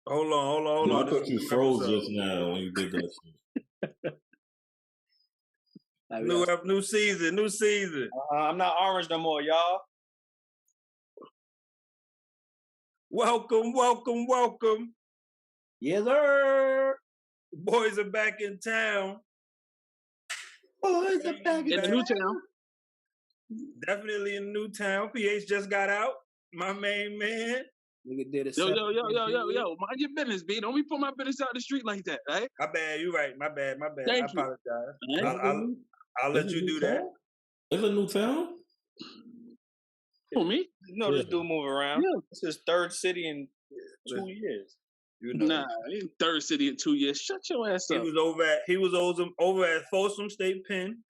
Hold on. I thought you froze just now when you did that shit. New season. I'm not orange no more, y'all. Welcome. Yes, sir. Boys are back in town. Boys are back in the new town. Definitely in New Town. PH just got out. My main man. Nigga did it. Yo. Mind your business, B. Don't be put my business out the street like that, right? My bad. You right. My bad. Thank I apologize. I'll let you do that. It's a new town? For me? You know this dude move around. Yeah. It's his third city in 2 years. You know. Nah, third city in 2 years. Shut your ass up. He was over at Folsom State Pen.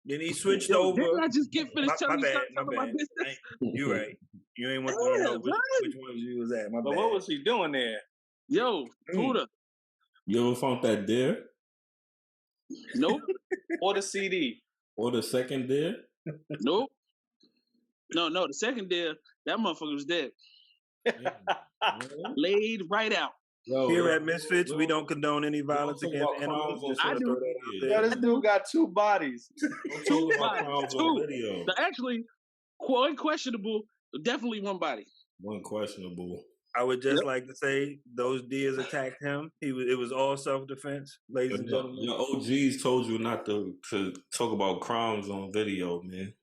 Then he switched over. Didn't I just get finished telling you something about business? You right. You ain't want to know which one you was at. But what was he doing there? Yo, Buddha. You ever found that deer? Nope. Or the CD? Or the second deer? Nope. No, the second deer, that motherfucker was dead. Laid right out. Here at Mizfitz, we don't condone any violence against animals. I do. This dude got 2 bodies. 2 bodies. 2. Actually, quite questionable. Definitely 1 body. 1 questionable. I would just like to say those deers attacked him. It was all self-defense, ladies and gentlemen. Your OGs told you not to talk about crimes on video, man.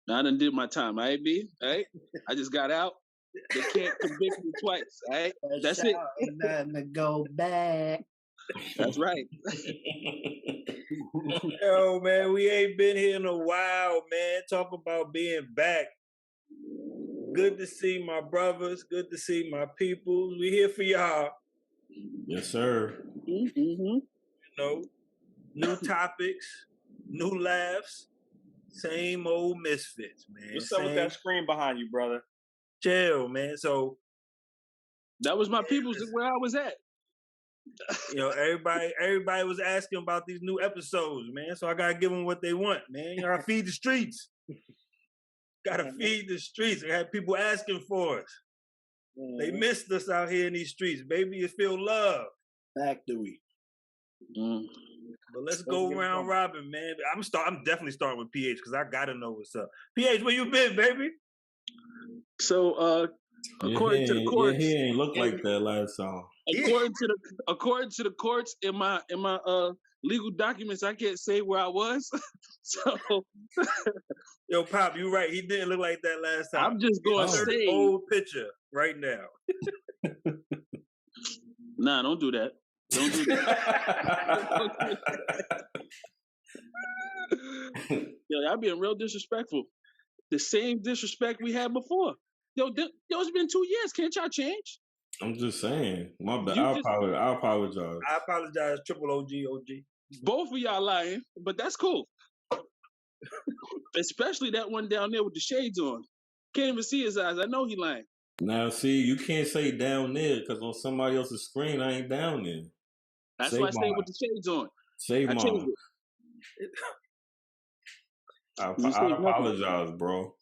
I done did my time, all right, B? All right? I just got out. They can't convict me twice, all right? That's it. Ain't nothing to go back. That's right. Yo, man, we ain't been here in a while, man. Talk about being back. Good to see my brothers. Good to see my people. We here for y'all. Yes, sir. Mm-hmm. You know, new topics, new laughs, same old Mizfitz, man. What's up with that screen behind you, brother? Chill, man. So that was my people's where I was at. You know, everybody was asking about these new episodes, man. So I gotta give them what they want, man. You gotta feed the streets. Gotta feed the streets. I had people asking for us. They missed us out here in these streets, baby. You feel love. Factory. But let's go round robin, man. I'm definitely starting with PH because I gotta know what's up. PH, where you been, baby? So according to the courts, he ain't look like that last time. According to the courts in my legal documents, I can't say where I was. So yo, Pop, you right. He didn't look like that last time. I'm just going to say old picture right now. Nah, don't do that. Don't do that. Yo, y'all being real disrespectful. The same disrespect we had before. Yo, it's been 2 years. Can't y'all change? I'm just saying. My bad. I apologize. I apologize, triple OG. Both of y'all lying, but that's cool. Especially that one down there with the shades on. Can't even see his eyes. I know he lying. Now, see, you can't say down there because on somebody else's screen, I ain't down there. That's why I stay with the shades on. Say mine. I apologize, bro.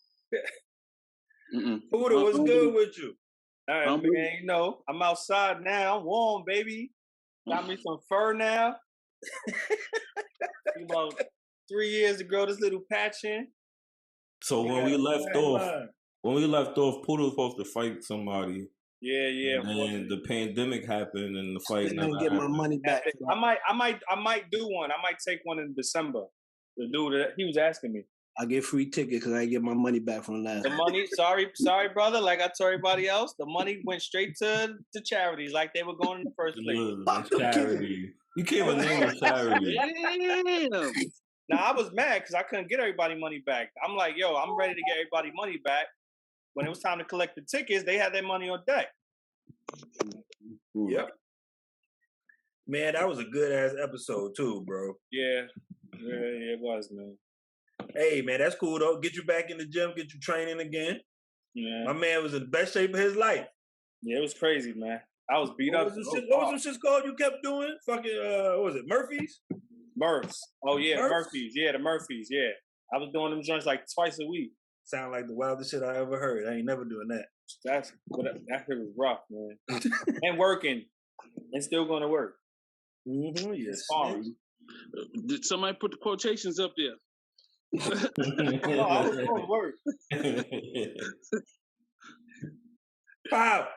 Buddha, what's good with you? All right, man, you know, I'm outside now. I'm warm, baby. Got me some fur now. About 3 years to grow this little patch in. So when we left off, Poodle was supposed to fight somebody. Yeah. And then the pandemic happened, and the fight never get my money back. I might do one. I might take one in December. The dude that he was asking me. I get free tickets because I get my money back from last. The money, sorry, brother. Like I told everybody else, the money went straight to charities, like they were going in the first place. Charity. You can't even name a charity. Damn. Now I was mad because I couldn't get everybody money back. I'm like, yo, I'm ready to get everybody money back. When it was time to collect the tickets, they had their money on deck. Yep. Man, that was a good ass episode too, bro. Yeah, it was, man. Hey, man, that's cool though. Get you back in the gym, get you training again. Yeah. My man was in the best shape of his life. Yeah, it was crazy, man. I was beat up. What was the shit called you kept doing? Fucking, what was it, Murphy's? Murphs. Oh, yeah, Murphys. Yeah, the Murphys, yeah. I was doing them joints like twice a week. Sound like the wildest shit I ever heard. I ain't never doing that. That was rough, man. And working, and still going to work. Mm-hmm, yes. It's hard. Did somebody put the quotations up there? No, I was going to work. Pop,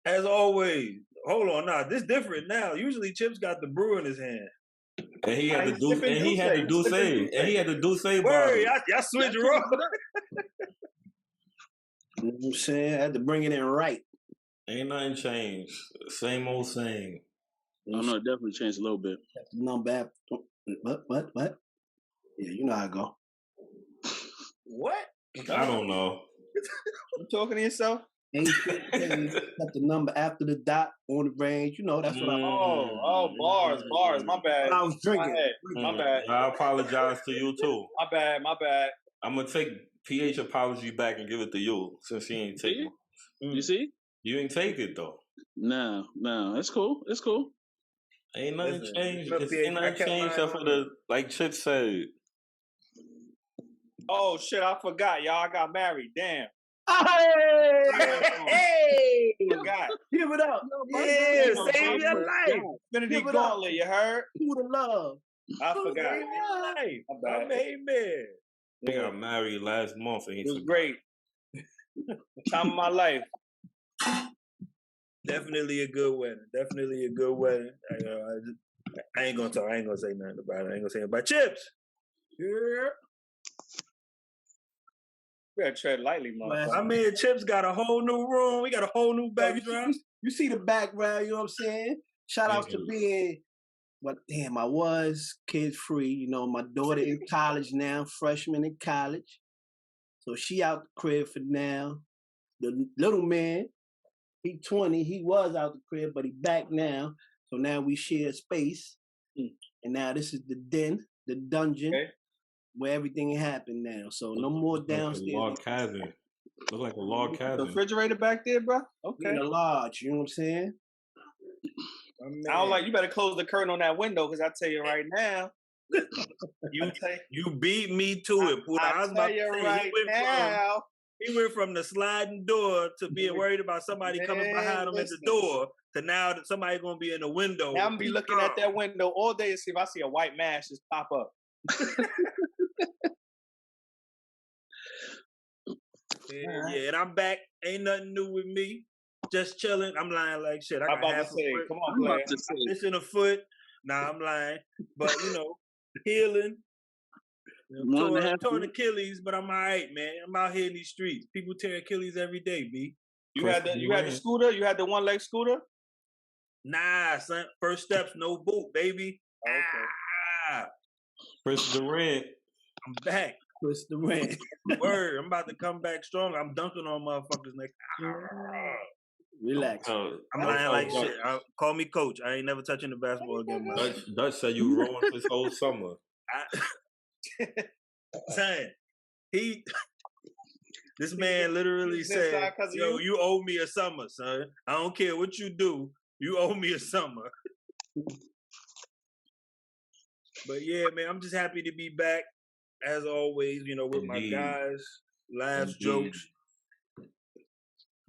as always. Hold on, now this different now. Usually Chips got the brew in his hand. And he had to do, and he had to do say, and he had to do say. Word, y'all switch it up. You know what I'm saying? I had to bring it in right. Ain't nothing changed. Same old same. Oh no, it definitely changed a little bit. Number after what? Yeah, you know how I go. What? I don't know. You talking to yourself? Ain't got the number after the dot on the range. You know, that's what I. Oh, bars. My bad. I was drinking. My bad. I apologize to you too. My bad. I'm gonna take PH apology back and give it to you since he ain't take it. You see? You ain't take it though. No, it's cool. It's cool. Ain't nothing changed. look, Ain't nothing changed except for the, like Chip said. Oh shit, I forgot. Y'all got married. Damn. Hey! Forgot. Give it up. Yeah, save your life. Infinity Gauntlet, you heard? Who the love? I forgot. Save your life. My bad. Amen. They got married last month and he It was forgot. great. Time of my life. Definitely a good wedding. Definitely a good wedding. I ain't gonna talk. I ain't gonna say nothing about it. I ain't gonna say anything about Chips. Yeah. You gotta tread lightly, motherfucker. I mean, Chips got a whole new room. We got a whole new backdrop. You see the background, you know what I'm saying? Shout out to being, but damn, I was kid free. You know, my daughter in college now, freshman in college. So she out the crib for now. The little man, he 20, he was out the crib, but he back now. So now we share space. And now this is the den, the dungeon, where everything happened now. So no more downstairs. Like a log cabin. Look like a log The cabin. refrigerator back there, bro? Okay. In a lodge, you know what I'm saying? I don't like, you better close the curtain on that window, because I tell you right now. You beat me to it, Puda. I was about to say, right now. he went from the sliding door to being worried about somebody coming behind him at the door to now that somebody gonna be in the window. Now I'm gonna be looking at that window all day to see if I see a white mask just pop up. Yeah, and I'm back. Ain't nothing new with me. Just chilling. I'm lying like shit. I I'm got about half to say, a foot. come on, player. Missing a foot. Nah, I'm lying. But you know, healing. Torn Achilles, but I'm all right, man. I'm out here in these streets. People tear Achilles every day, B. You had the scooter? You had the one-leg scooter? Nah, son. First steps, no boot, baby. Oh, okay. Ah, Chris Durant. I'm back. Chris Durant. Word, I'm about to come back strong. I'm dunking on motherfuckers next. Relax. I'm lying like shit. Call me coach. I ain't never touching the basketball again. Dutch said you ruined his whole summer. Son, this man literally said, yo, you owe me a summer, son. I don't care what you do. You owe me a summer. But yeah, man, I'm just happy to be back. As always, you know, with my guys, laughs, jokes.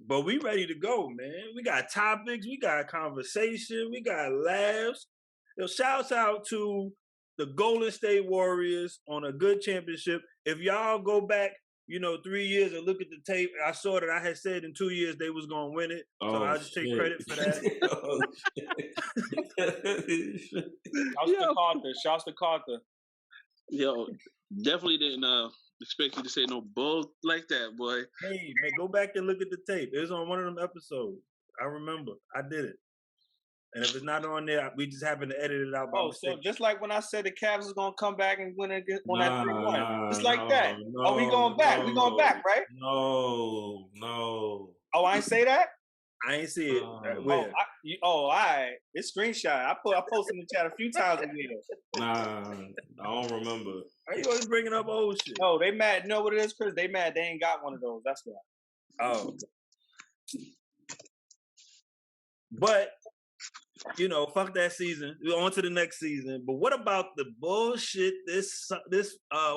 But we ready to go, man. We got topics, we got conversation, we got laughs. Yo, shouts out to the Golden State Warriors on a good championship. If y'all go back, 3 years and look at the tape, I saw that I had said in 2 years they was gonna win it. So I'll just take credit for that. Shouts to Carter. Yo, definitely didn't expect you to say no bull like that, boy. Hey, man, go back and look at the tape. It was on one of them episodes. I remember. I did it. And if it's not on there, we just happen to edit it out by mistake. So just like when I said the Cavs was going to come back and win against on that 3-1. It's like that. We going back. We going back, right? No. Oh, I ain't say that? I ain't see it. All right. It's screenshot. I posted in the chat a few times with you. Nah, I don't remember. Are you always bringing up old shit? No, they mad. You know what it is, Chris? They mad. They ain't got one of those. That's why. Oh. But, fuck that season. We're on to the next season. But what about the bullshit this what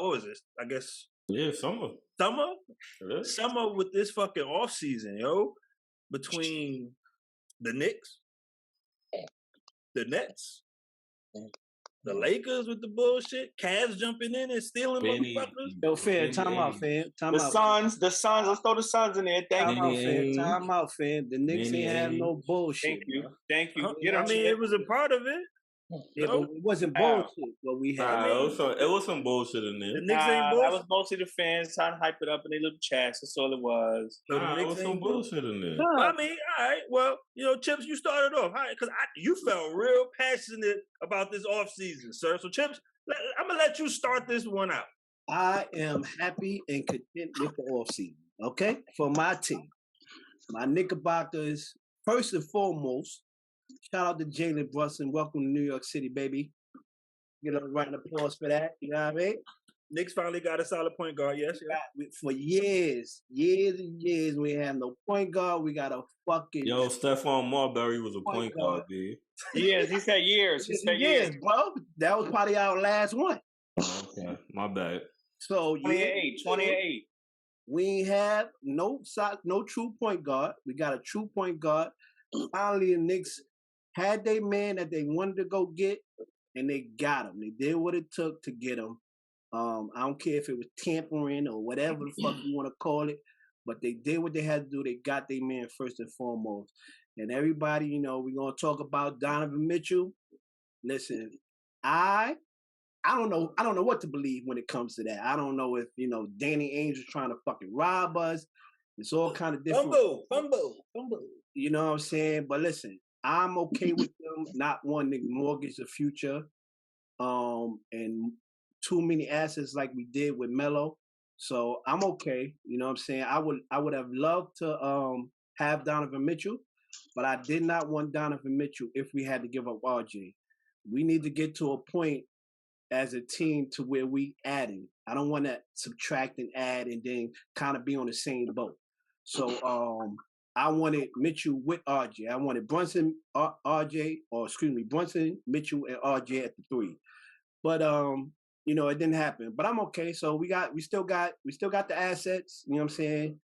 was this? I guess. Yeah, summer. summer with this fucking offseason, yo, between the Knicks, the Nets, the Lakers with the bullshit, Cavs jumping in and stealing motherfuckers. Yo, fam, time out, fam. The Suns, let's throw the Suns in there. Thank you. Time out, fam. The Knicks ain't have no bullshit. Thank you. I mean, it was a part of it. Yeah, but it wasn't bullshit. What we had. It was some bullshit in there. The Knicks ain't bullshit. That was mostly the fans trying to hype it up in their little chats. That's all it was. So it was some bullshit in there. I mean, all right. Well, Chips, you started off, all right, because you felt real passionate about this offseason, sir. So, Chips, I'm gonna let you start this one out. I am happy and content with the offseason. Okay, for my team, my Knickerbockers. First and foremost, shout out to Jalen Brunson. Welcome to New York City, baby. Get a round of applause for that. You know what I mean? Knicks finally got a solid point guard. Yes. For years and years, we had no point guard. We got a fucking Stephon Marbury was a point guard, dude. Years. He said years. He said years, bro. That was probably our last one. Okay, my bad. So 28. We ain't have no true point guard. We got a true point guard. Finally, the Knicks had their man that they wanted to go get, and they got him. They did what it took to get him. I don't care if it was tampering or whatever the fuck you want to call it, but they did what they had to do. They got their man first and foremost. And everybody, we're gonna talk about Donovan Mitchell. Listen, I don't know what to believe when it comes to that. I don't know if Danny Ainge's trying to fucking rob us. It's all kind of different. Fumble. You know what I'm saying? But listen, I'm okay with them not wanting to mortgage the future, and too many assets like we did with Melo. So I'm okay. You know what I'm saying? I would have loved to have Donovan Mitchell, but I did not want Donovan Mitchell if we had to give up RJ. We need to get to a point as a team to where we adding. I don't want to subtract and add and then kind of be on the same boat. So I wanted Mitchell with RJ. I wanted Brunson, Brunson, Mitchell, and RJ at the 3. But it didn't happen. But I'm okay. So we still got the assets. You know what I'm saying?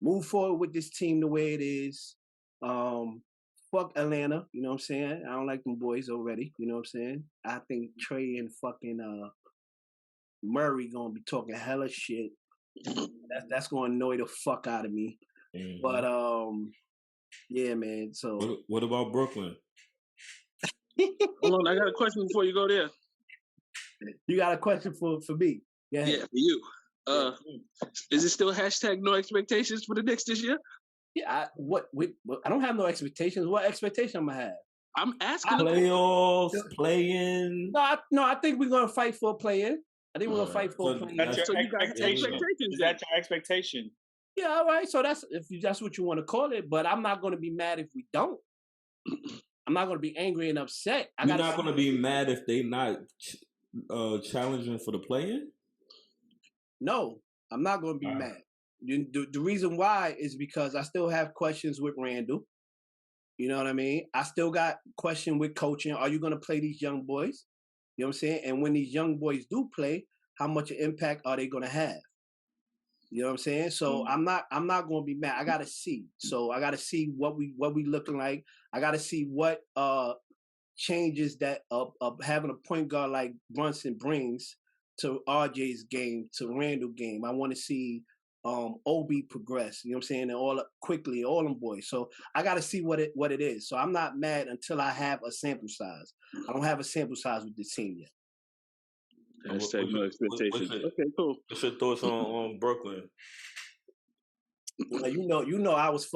Move forward with this team the way it is. Fuck Atlanta. You know what I'm saying? I don't like them boys already. You know what I'm saying? I think Trey and fucking Murray gonna be talking hella shit. That's gonna annoy the fuck out of me. Mm-hmm. But yeah, man. So what about Brooklyn? Hold on, I got a question before you go there. You got a question for me? Yeah, for you. Is it still # no expectations for the Knicks this year? Yeah, I don't have no expectations. What expectation I'm gonna have? I'm asking. Playoffs, play-in. No, I think we're gonna fight for a play-in. I think we're gonna fight for a play-in. That's your expectation. Is that your expectation? Yeah, all right. So that's what you want to call it. But I'm not gonna be mad if we don't. I'm not gonna be angry and upset. You're not gonna be mad if they not challenging for the play-in? No, I'm not gonna be mad. The reason why is because I still have questions with Randall. You know what I mean? I still got question with coaching. Are you going to play these young boys? You know what I'm saying? And when these young boys do play, how much impact are they going to have? You know what I'm saying? So I'm not going to be mad. I got to see. So I got to see what we looking like. I got to see what changes that having a point guard like Brunson brings to RJ's game, to Randall game. I want to see Obi progress, you know what I'm saying, and all them boys. So I got to see what it is. So I'm not mad until I have a sample size. I don't have a sample size with this team yet. No expectations. Okay, cool. What's your thoughts on Brooklyn? Well, you know, I was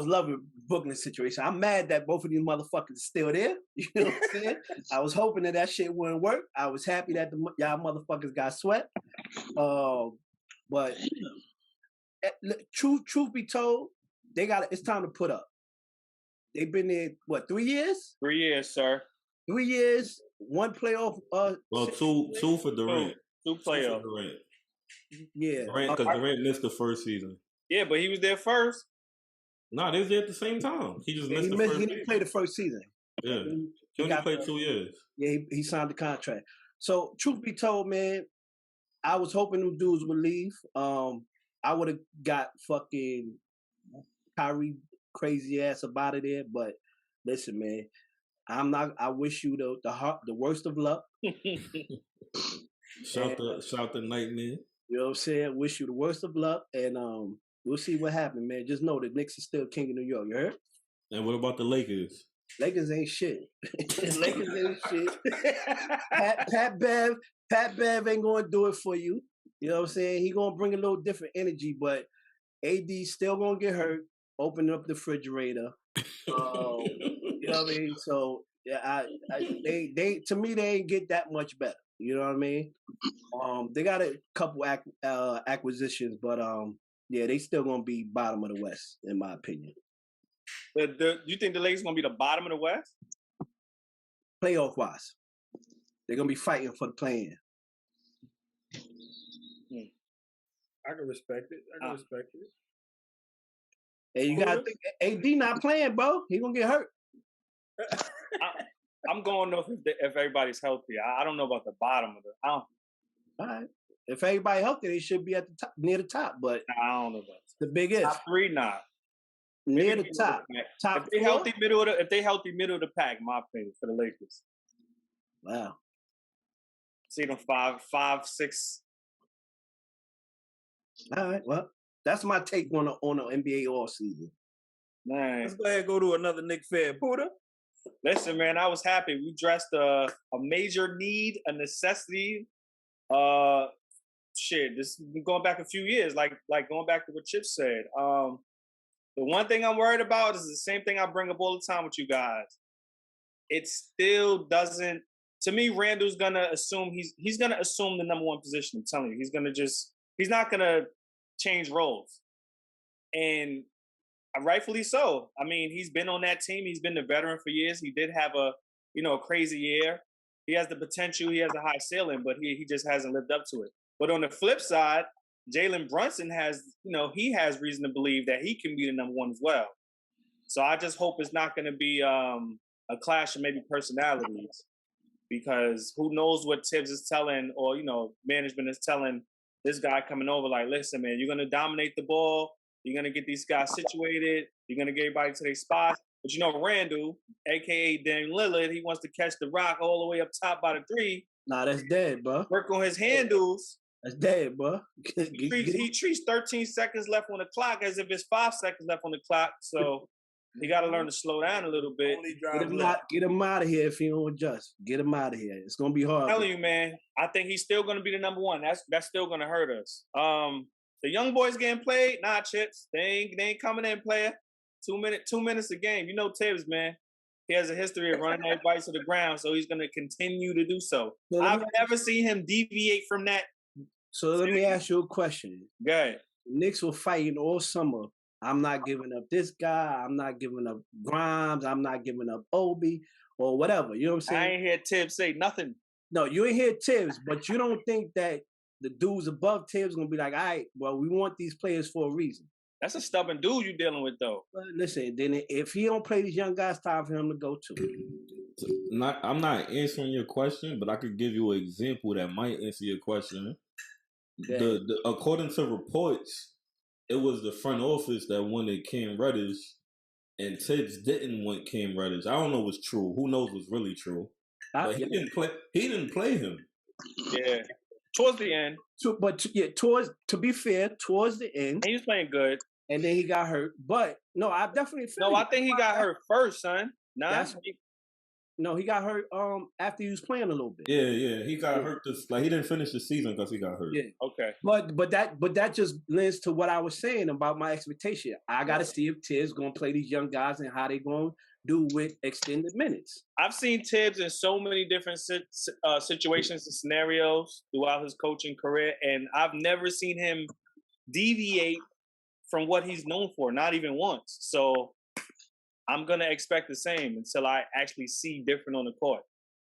loving Brooklyn's situation. I'm mad that both of these motherfuckers are still there. You know what I'm saying? I was hoping that shit wouldn't work. I was happy that y'all motherfuckers got swept. But truth be told, it's time to put up. They've been there, 3 years? 3 years, sir. 3 years, one playoff. Two for Durant. Two playoff. Durant. Yeah. Because Durant missed the first season. Yeah, but he was there first. No, they was there at the same time. He just missed the first season. He didn't play the first season. Yeah. He only played 2 years. Yeah, he signed the contract. So, truth be told, man, I was hoping them dudes would leave. I would have got fucking Kyrie crazy ass up out of there. But listen, man, I'm not. I wish you the worst of luck. Shout the nightmare. You know what I'm saying? Wish you the worst of luck, and we'll see what happens, man. Just know the Knicks is still king of New York. You heard? And what about the Lakers? Lakers ain't shit. Lakers ain't shit. Pat Bev ain't gonna do it for you. You know what I'm saying? He gonna bring a little different energy, but AD still gonna get hurt. Open up the refrigerator. You know what I mean? So yeah, they to me they ain't get that much better. You know what I mean? They got a couple acquisitions, but yeah, they still gonna be bottom of the West in my opinion. You think the Lakers gonna be the bottom of the West? Playoff wise, they're gonna be fighting for the play-in. I can respect it. And you gotta think AD not playing, bro. He gonna get hurt. I'm going off if everybody's healthy. I don't know about the bottom of it. All right. If everybody healthy, they should be at the top, near the top. But I don't know about the big if. Top 3, nah. Near the top. Top if they healthy middle of the pack, in my opinion, for the Lakers. Wow. See them 5, 6. All right. Well, that's my take on the NBA all season. Man. Let's go ahead and go to another Nick Fair. Puda. Listen, man, I was happy. We addressed a major need, a necessity. This is going back a few years, like going back to what Chip said. The one thing I'm worried about is the same thing I bring up all the time with you guys. It still doesn't. To me, Randall's gonna assume he's gonna assume the number one position. I'm telling you, he's not gonna change roles, and rightfully so. I mean, he's been on that team. He's been the veteran for years. He did have a crazy year. He has the potential. He has a high ceiling, but he just hasn't lived up to it. But on the flip side, Jalen Brunson has reason to believe that he can be the number one as well. So I just hope it's not going to be a clash of maybe personalities, because who knows what Tibbs is telling, or management is telling this guy coming over, like, listen, man, you're going to dominate the ball. You're going to get these guys situated. You're going to get everybody to their spots. But Randall, a.k.a. Damian Lillard, he wants to catch the rock all the way up top by the 3. Nah, that's dead, bro. Work on his handles. That's dead, bro. He treats 13 seconds left on the clock as if it's 5 seconds left on the clock. So he got to learn to slow down a little bit. Get him out of here if he don't adjust. Get him out of here. It's going to be hard. I'm telling you, man, I think he's still going to be the number one. That's still going to hurt us. The young boys getting played? Nah, Chips. They ain't coming in, player. 2 minutes a game. Tibbs, man. He has a history of running everybody to the ground, so he's going to continue to do so. I've never seen him deviate from that. So let me ask you a question. Go ahead. The Knicks were fighting all summer. I'm not giving up this guy. I'm not giving up Grimes. I'm not giving up Obi or whatever. You know what I'm saying? I ain't hear Tibbs say nothing. No, you ain't hear Tibbs, but you don't think that the dudes above Tibbs going to be like, all right, well, we want these players for a reason. That's a stubborn dude you're dealing with, though. Well, listen, then if he don't play these young guys, time for him to go too. I'm not answering your question, but I could give you an example that might answer your question. Yeah. According to reports, it was the front office that wanted Cam Reddish, and Tibbs didn't want Cam Reddish. I don't know what's true. Who knows what's really true? But he didn't play him. Yeah. Towards the end. To be fair, towards the end. He was playing good. And then he got hurt. But, no, I definitely feel No, I think he got hurt first, son. No, he got hurt after he was playing a little bit. Yeah. He got hurt. He didn't finish the season because he got hurt. Yeah. Okay. But that just lends to what I was saying about my expectation. I got to see if Tibbs going to play these young guys and how they going to do with extended minutes. I've seen Tibbs in so many different situations and scenarios throughout his coaching career, and I've never seen him deviate from what he's known for, not even once. So I'm going to expect the same until I actually see different on the court.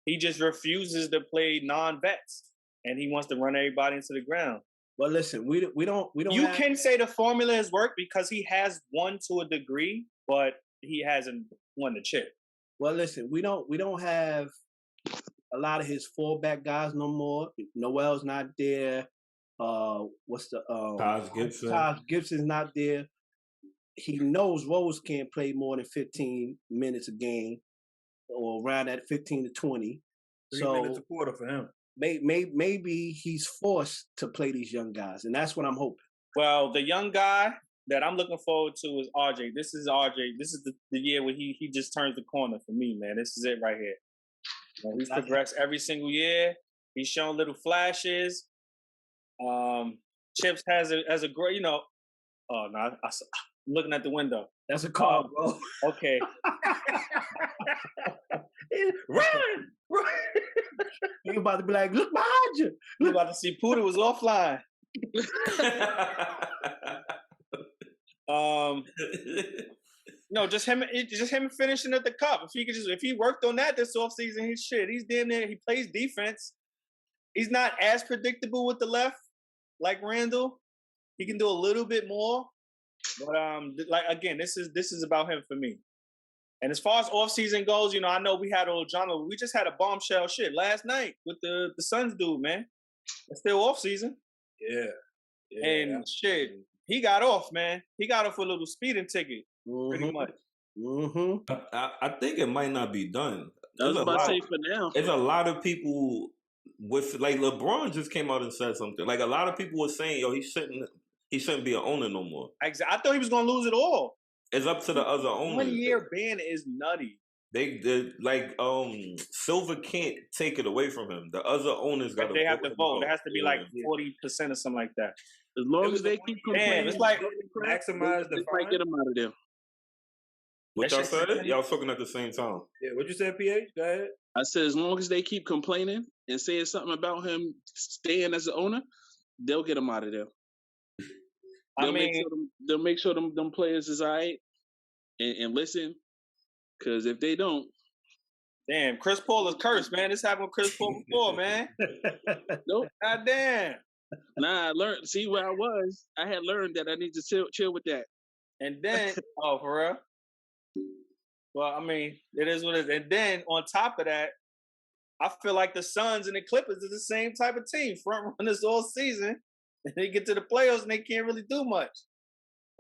He just refuses to play non-vets, and he wants to run everybody into the ground. Well, listen, we don't. You can say the formula has worked because he has won to a degree, but he hasn't won the chip. Well, listen, we don't have a lot of his fallback guys no more. Noel's not there. what's the Taj Gibson. Taj Gibson's not there. He knows Rose can't play more than 15 minutes a game, or around that 15 to 20. 3 minutes a quarter for him. Maybe he's forced to play these young guys, and that's what I'm hoping. Well, the young guy that I'm looking forward to is RJ. This is RJ. This is the year where he just turns the corner for me, man. This is it right here. You know, he's progressed every single year. He's shown little flashes. Chips has a great, you know. Oh no, I'm looking at the window. That's a call, bro. Okay. Run! You about to be like, look behind you. You about to see Puda was offline. No, just him finishing at the cup. If he worked on that this offseason, he's damn near. He plays defense. He's not as predictable with the left like Randall. He can do a little bit more, but like again, this is about him for me. And as far as offseason goes, you know, I know we had old John. We just had a bombshell shit last night with the Suns dude, man. It's still offseason. Yeah. And shit, he got off, man. He got off a little speeding ticket, pretty much. Mm-hmm. I think it might not be done. I was about to say for now. There's a lot of people with like LeBron just came out and said something. Like a lot of people were saying, yo, he shouldn't be an owner no more. Exactly. I thought he was gonna lose it all. It's up to the other owners. 1-year ban is nutty. They like Silver can't take it away from him. The other owners got to. They have to vote. There has to be like 40% or something like that. As long as they keep complaining, it's like maximize the might get them out of there. What y'all said? Y'all was talking at the same time. Yeah, what you said, PH? Go ahead. I said as long as they keep complaining and saying something about him staying as an owner, they'll get him out of there. They'll make sure them players is all right and listen. Because if they don't, damn, Chris Paul is cursed, man. This happened with Chris Paul before, man. Nope. God damn. Nah, I learned. See where I was. I had learned that I need to chill with that. And then, oh, for real? Well, I mean, it is what it is. And then on top of that, I feel like the Suns and the Clippers are the same type of team, front runners all season. And they get to the playoffs and they can't really do much.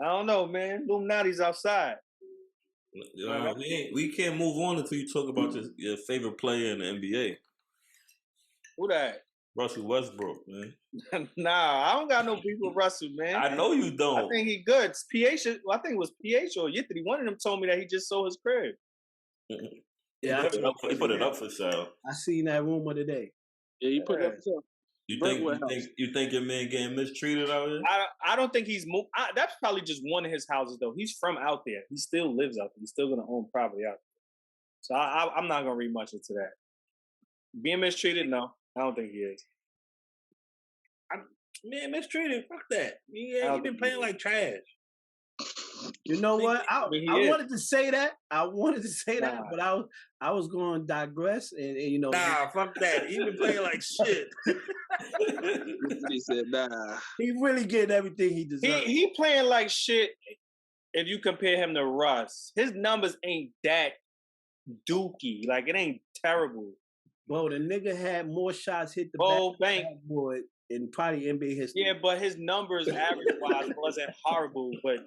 I don't know, man. Illuminati's outside. We can't move on until you talk about your favorite player in the NBA. Who that? Russell Westbrook, man. Nah, I don't got no beef with Russell, man. I know you don't. I think he good. PH, I think it was PH or Yitty. One of them told me that he just sold his crib. Yeah, he put it up for sale. I seen that rumor today. Yeah, he put it up for sale. You think your man getting mistreated out here? I don't think he's moved. That's probably just one of his houses, though. He's from out there. He still lives out there. He's still going to own property out there. So I'm not going to read much into that. Being mistreated, no. I don't think he is. Man, mistreated. Fuck that. Yeah, he been playing like trash. You know what? I wanted to say that. But I was going to digress and you know. Nah, fuck that. He been playing like shit. He said, nah. He really getting everything he deserves. He playing like shit if you compare him to Russ. His numbers ain't that dookie. Like, it ain't terrible. Bro, the nigga had more shots hit the backboard in probably NBA history. Yeah, but his numbers average-wise wasn't horrible, but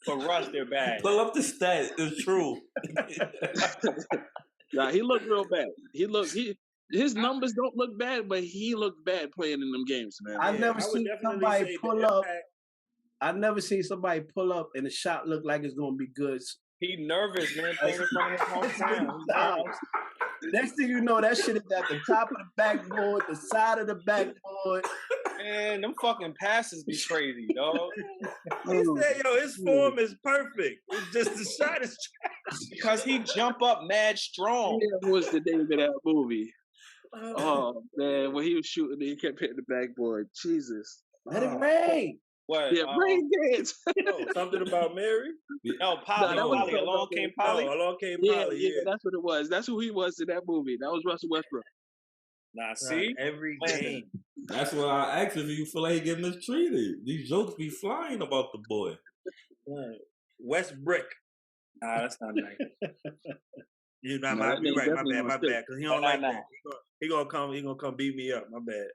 for Russ, they're bad. Pull up the stats. It's true. Nah, he looked real bad. His numbers don't look bad, but he looked bad playing in them games, man. I never seen somebody pull up. I never seen somebody pull up and the shot look like it's gonna be good. He nervous, man, playing in front of his hometown. Next thing you know, that shit is at the top of the backboard, the side of the backboard. Man, them fucking passes be crazy, dog. He said, yo, his form is perfect. It's just the shot is trash. Because he jump up mad strong. Yeah, was the name of that movie? Oh, man, when he was shooting, he kept hitting the backboard. Jesus. Let it rain. What? Yeah, rain dance. Something about Mary? No, Polly. Along Came Polly. Along Came Polly, yeah, that's what it was. That's who he was in that movie. That was Russell Westbrook. Nah, see? Every game. That's why I asked if you feel like he get mistreated. These jokes be flying about the boy. West Brick. Nah, that's not nice. You know, my bad. Because he don't like that. He gonna come beat me up. My bad.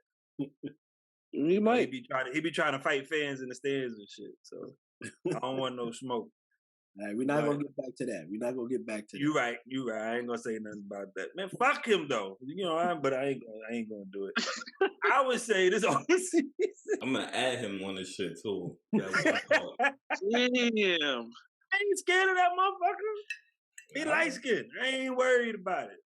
He might. He be trying to fight fans in the stands and shit. So I don't want no smoke. All right, we're not gonna get back to that. We're not gonna get back to that. You right. I ain't gonna say nothing about that. Man, fuck him though. You know, but I ain't gonna do it. I would say this offseason. I'm gonna add him on this shit too. Damn. I ain't scared of that motherfucker. He light skinned. I ain't worried about it.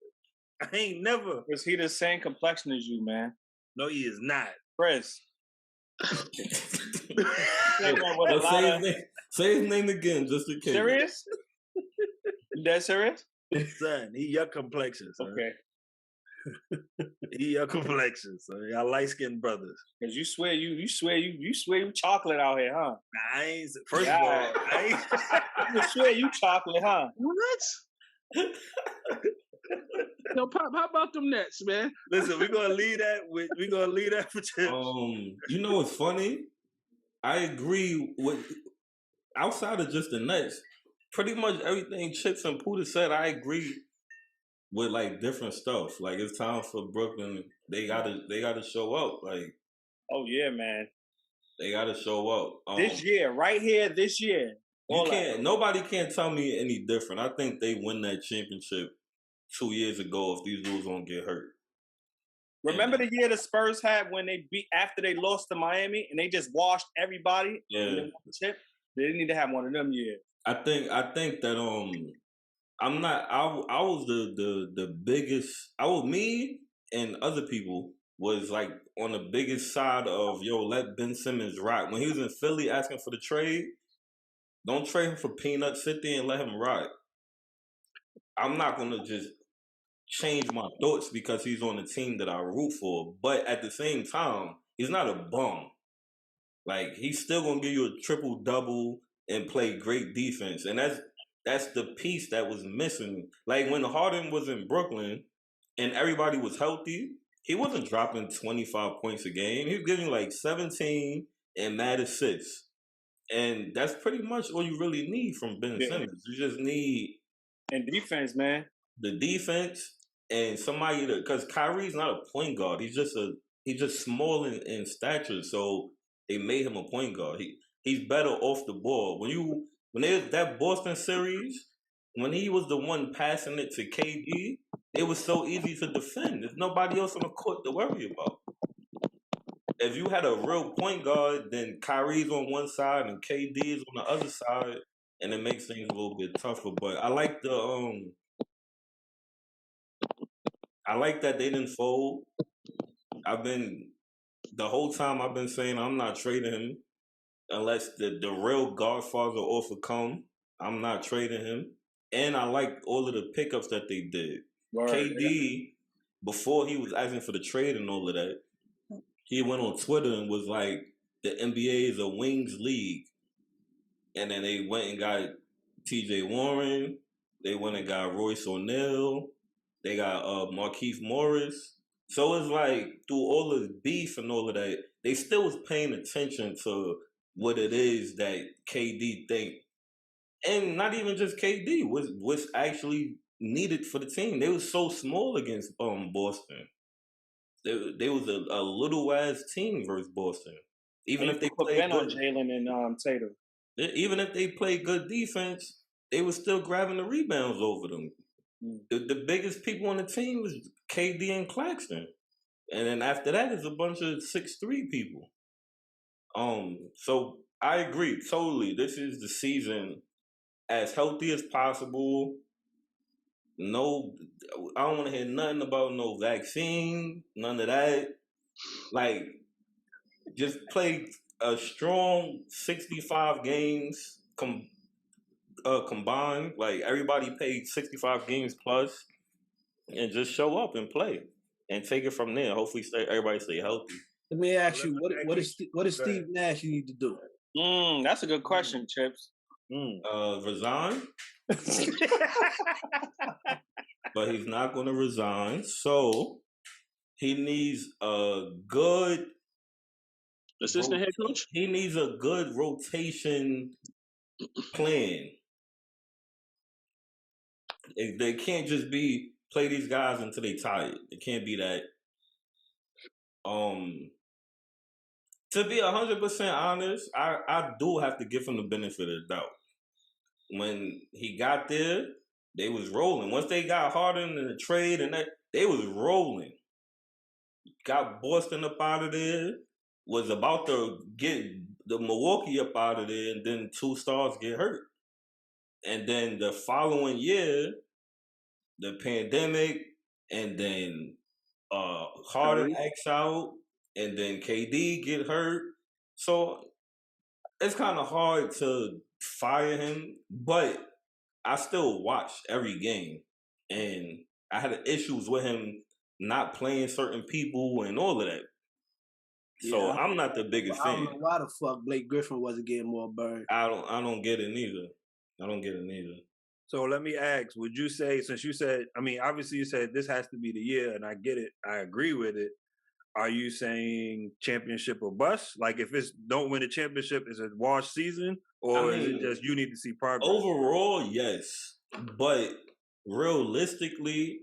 I ain't never. Is he the same complexion as you, man? No, he is not. Chris. Say his name again, just in case. Serious? You dead serious? Son, he your complexion, son. Okay. He your complexion, son. Y'all light skinned brothers. Cause you swear you chocolate out here, huh? Nah, I ain't. First of all, I ain't. You swear you chocolate, huh? What? Yo, Pop, how about them Nets, man? Listen, we're gonna leave that for Chips. You know what's funny? I agree with outside of just the Nets, pretty much everything Chips and Puda said, I agree with like different stuff. Like it's time for Brooklyn. They gotta show up. Like, oh yeah, man. They gotta show up. This year, right here, this year. Nobody can tell me any different. I think they win that championship 2 years ago if these dudes don't get hurt. Remember the year the Spurs had when they beat after they lost to Miami and they just washed everybody? Yeah. And they won the chip? They didn't need to have one of them years. I think that I'm not I was the biggest me and other people was like on the biggest side of let Ben Simmons rock. When he was in Philly asking for the trade, don't trade him for peanuts, sit there and let him rock. I'm not gonna just change my thoughts because he's on the team that I root for. But at the same time, he's not a bum. Like he's still gonna give you a triple-double and play great defense. And that's the piece that was missing. Like when Harden was in Brooklyn and everybody was healthy, he wasn't dropping 25 points a game. He was giving like 17 and mad assists. And that's pretty much all you really need from Ben Simmons. You just need and defense, man. The defense and somebody because Kyrie's not a point guard. He's just small in stature. So they made him a point guard. He's better off the ball. When there's that Boston series, when he was the one passing it to KD, it was so easy to defend. There's nobody else on the court to worry about. If you had a real point guard, then Kyrie's on one side and KD is on the other side, and it makes things a little bit tougher. But I like that they didn't fold. The whole time I've been saying I'm not trading him unless the real Godfather offer come. I'm not trading him. And I like all of the pickups that they did. Word, KD, before he was asking for the trade and all of that, he went on Twitter and was like, the NBA is a wings league. And then they went and got TJ Warren. They went and got Royce O'Neal. They got Markieff Morris. So it's like through all of the beef and all of that, they still was paying attention to what it is that KD think. And not even just KD, what's actually needed for the team. They was so small against Boston. They was a little ass team versus Boston. Even if they played good on Jalen and Tatum. Even if they played good defense, they was still grabbing the rebounds over them. The biggest people on the team was KD and Claxton. And then after that is a bunch of 6'3" people. So I agree totally. This is the season as healthy as possible. No, I don't want to hear nothing about no vaccine, none of that. Like, just play a strong 65 games combined. Like, everybody paid 65 games plus and just show up and play and take it from there. Hopefully everybody stay healthy. Let me ask you, what does Steve Nash need to do? That's a good question, Chips. Resign. But he's not going to resign. So he needs a good assistant head coach. He needs a good rotation plan. They can't just play these guys until they tired. It can't be that. To be 100% honest, I do have to give him the benefit of the doubt. When he got there, they was rolling. Once they got Harden in the trade and that, they was rolling. Got Boston up out of there, was about to get the Milwaukee up out of there, and then 2 stars get hurt. And then the following year, the pandemic, and then Harden acts out, and then KD get hurt. So it's kind of hard to fire him, but I still watched every game, and I had issues with him not playing certain people and all of that. So I'm not the biggest fan. I don't know why the fuck Blake Griffin wasn't getting more burn. I don't get it neither. So let me ask, would you say, since you said, I mean, obviously you said this has to be the year, and I get it, I agree with it. Are you saying championship or bust? Like if it's don't win a championship, is it wash season? Or is it just you need to see progress? Overall, yes. But realistically,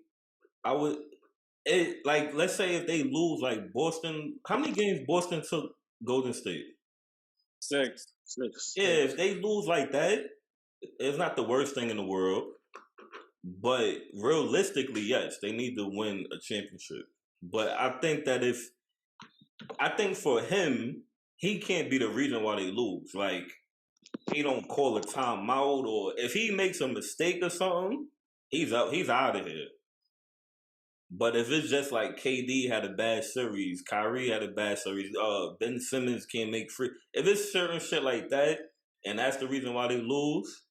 I would like let's say if they lose like Boston, how many games Boston took Golden State? 6. Yeah, if they lose like that, it's not the worst thing in the world. But realistically, yes, they need to win a championship. But I think for him, he can't be the reason why they lose. Like, he don't call a timeout, or if he makes a mistake or something, he's out of here. But if it's just like KD had a bad series, Kyrie had a bad series, Ben Simmons can't make free. If it's certain shit like that, and that's the reason why they lose,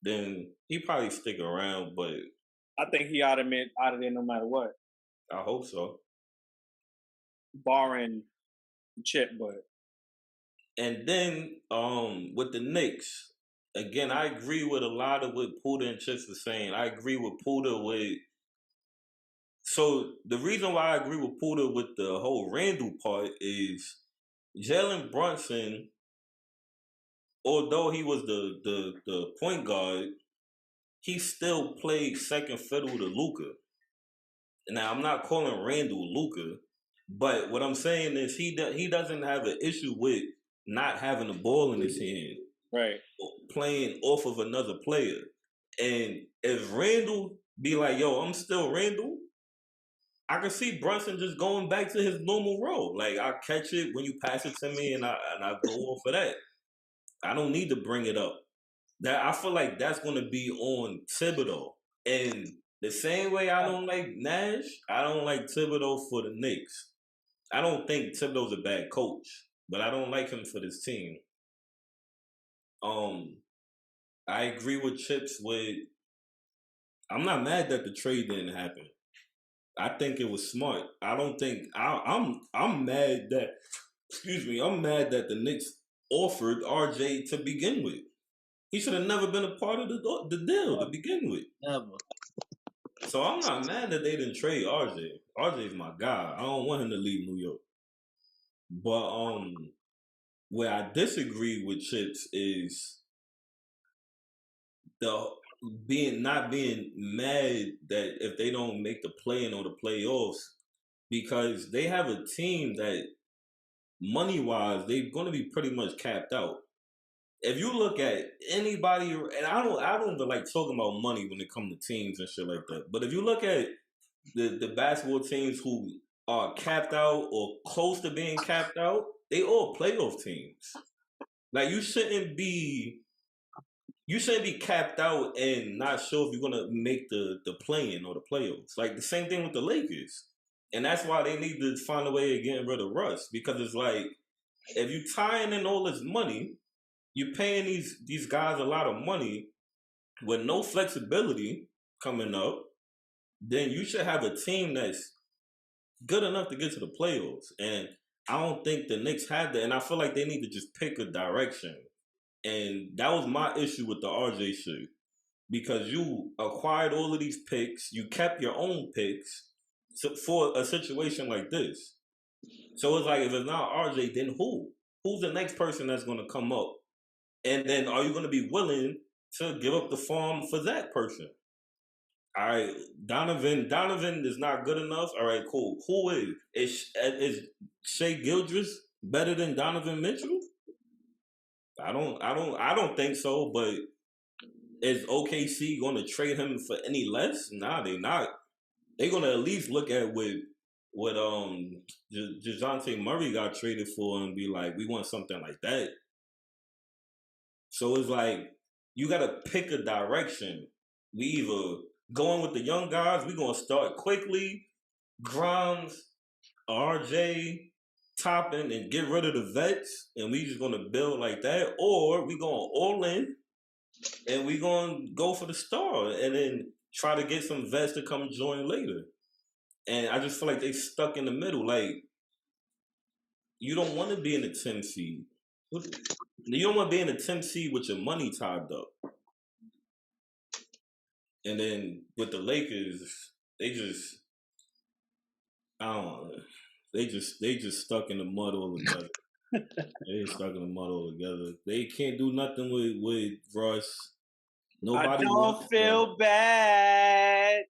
then he probably stick around. But I think he out of there no matter what. I hope so. Barring Chip, but. And then with the Knicks, again, I agree with a lot of what Puda and Chips were saying. I agree with Puda with. So the reason why I agree with Puda with the whole Randall part is Jalen Brunson, although he was the point guard, he still played second fiddle to Luka. Now I'm not calling Randall Luka, but what I'm saying is he doesn't have an issue with not having the ball in his hand, right? Playing off of another player. And if Randall be like, yo, I'm still Randall, I can see Brunson just going back to his normal role. Like, I catch it when you pass it to me, and I go off for that. I don't need to bring it up. That I feel like that's going to be on Thibodeau. And the same way I don't like Nash, I don't like Thibodeau for the Knicks. I don't think Thibodeau's a bad coach, but I don't like him for this team. I agree with Chips with. I'm not mad that the trade didn't happen. I think it was smart. I don't think I'm mad that. Excuse me. I'm mad that the Knicks offered RJ to begin with. He should have never been a part of the deal to begin with. Never. So I'm not mad that they didn't trade RJ. RJ's my guy. I don't want him to leave New York. But where I disagree with Chips is not being mad that if they don't make the play-in or the playoffs, because they have a team that money-wise they're going to be pretty much capped out. If you look at anybody, and I don't even like talking about money when it comes to teams and shit like that, but if you look at the basketball teams who are capped out or close to being capped out, they all playoff teams. Like, you shouldn't be capped out and not sure if you're gonna make the play-in or the playoffs. Like, the same thing with the Lakers. And that's why they need to find a way of getting rid of Russ. Because it's like, if you tying in all this money, you're paying these guys a lot of money with no flexibility coming up, then you should have a team that's good enough to get to the playoffs. And I don't think the Knicks had that. And I feel like they need to just pick a direction. And that was my issue with the RJ shit. Because you acquired all of these picks, you kept your own picks for a situation like this. So it's like, if it's not RJ, then who? Who's the next person that's going to come up? And then are you going to be willing to give up the farm for that person? All right, Donovan is not good enough. All right, cool. Who is? Is Shea Gildress better than Donovan Mitchell? I don't think so. But is OKC going to trade him for any less? Nah, they not. They're going to at least look at what DeJounte Murray got traded for and be like, we want something like that. So it's like you got to pick a direction. We either going with the young guys, we're going to start quickly, Grimes, RJ, Toppin, and get rid of the vets, and we just going to build like that, or we going all in, and we going to go for the star, and then try to get some vets to come join later. And I just feel like they stuck in the middle. Like, you don't want to be in the 10 seed. You don't want to be in the 10 seed with your money tied up. And then with the Lakers, they just, I don't know. They just stuck in the mud all together. They stuck in the mud all together. They can't do nothing with Russ. Nobody I don't feel bad.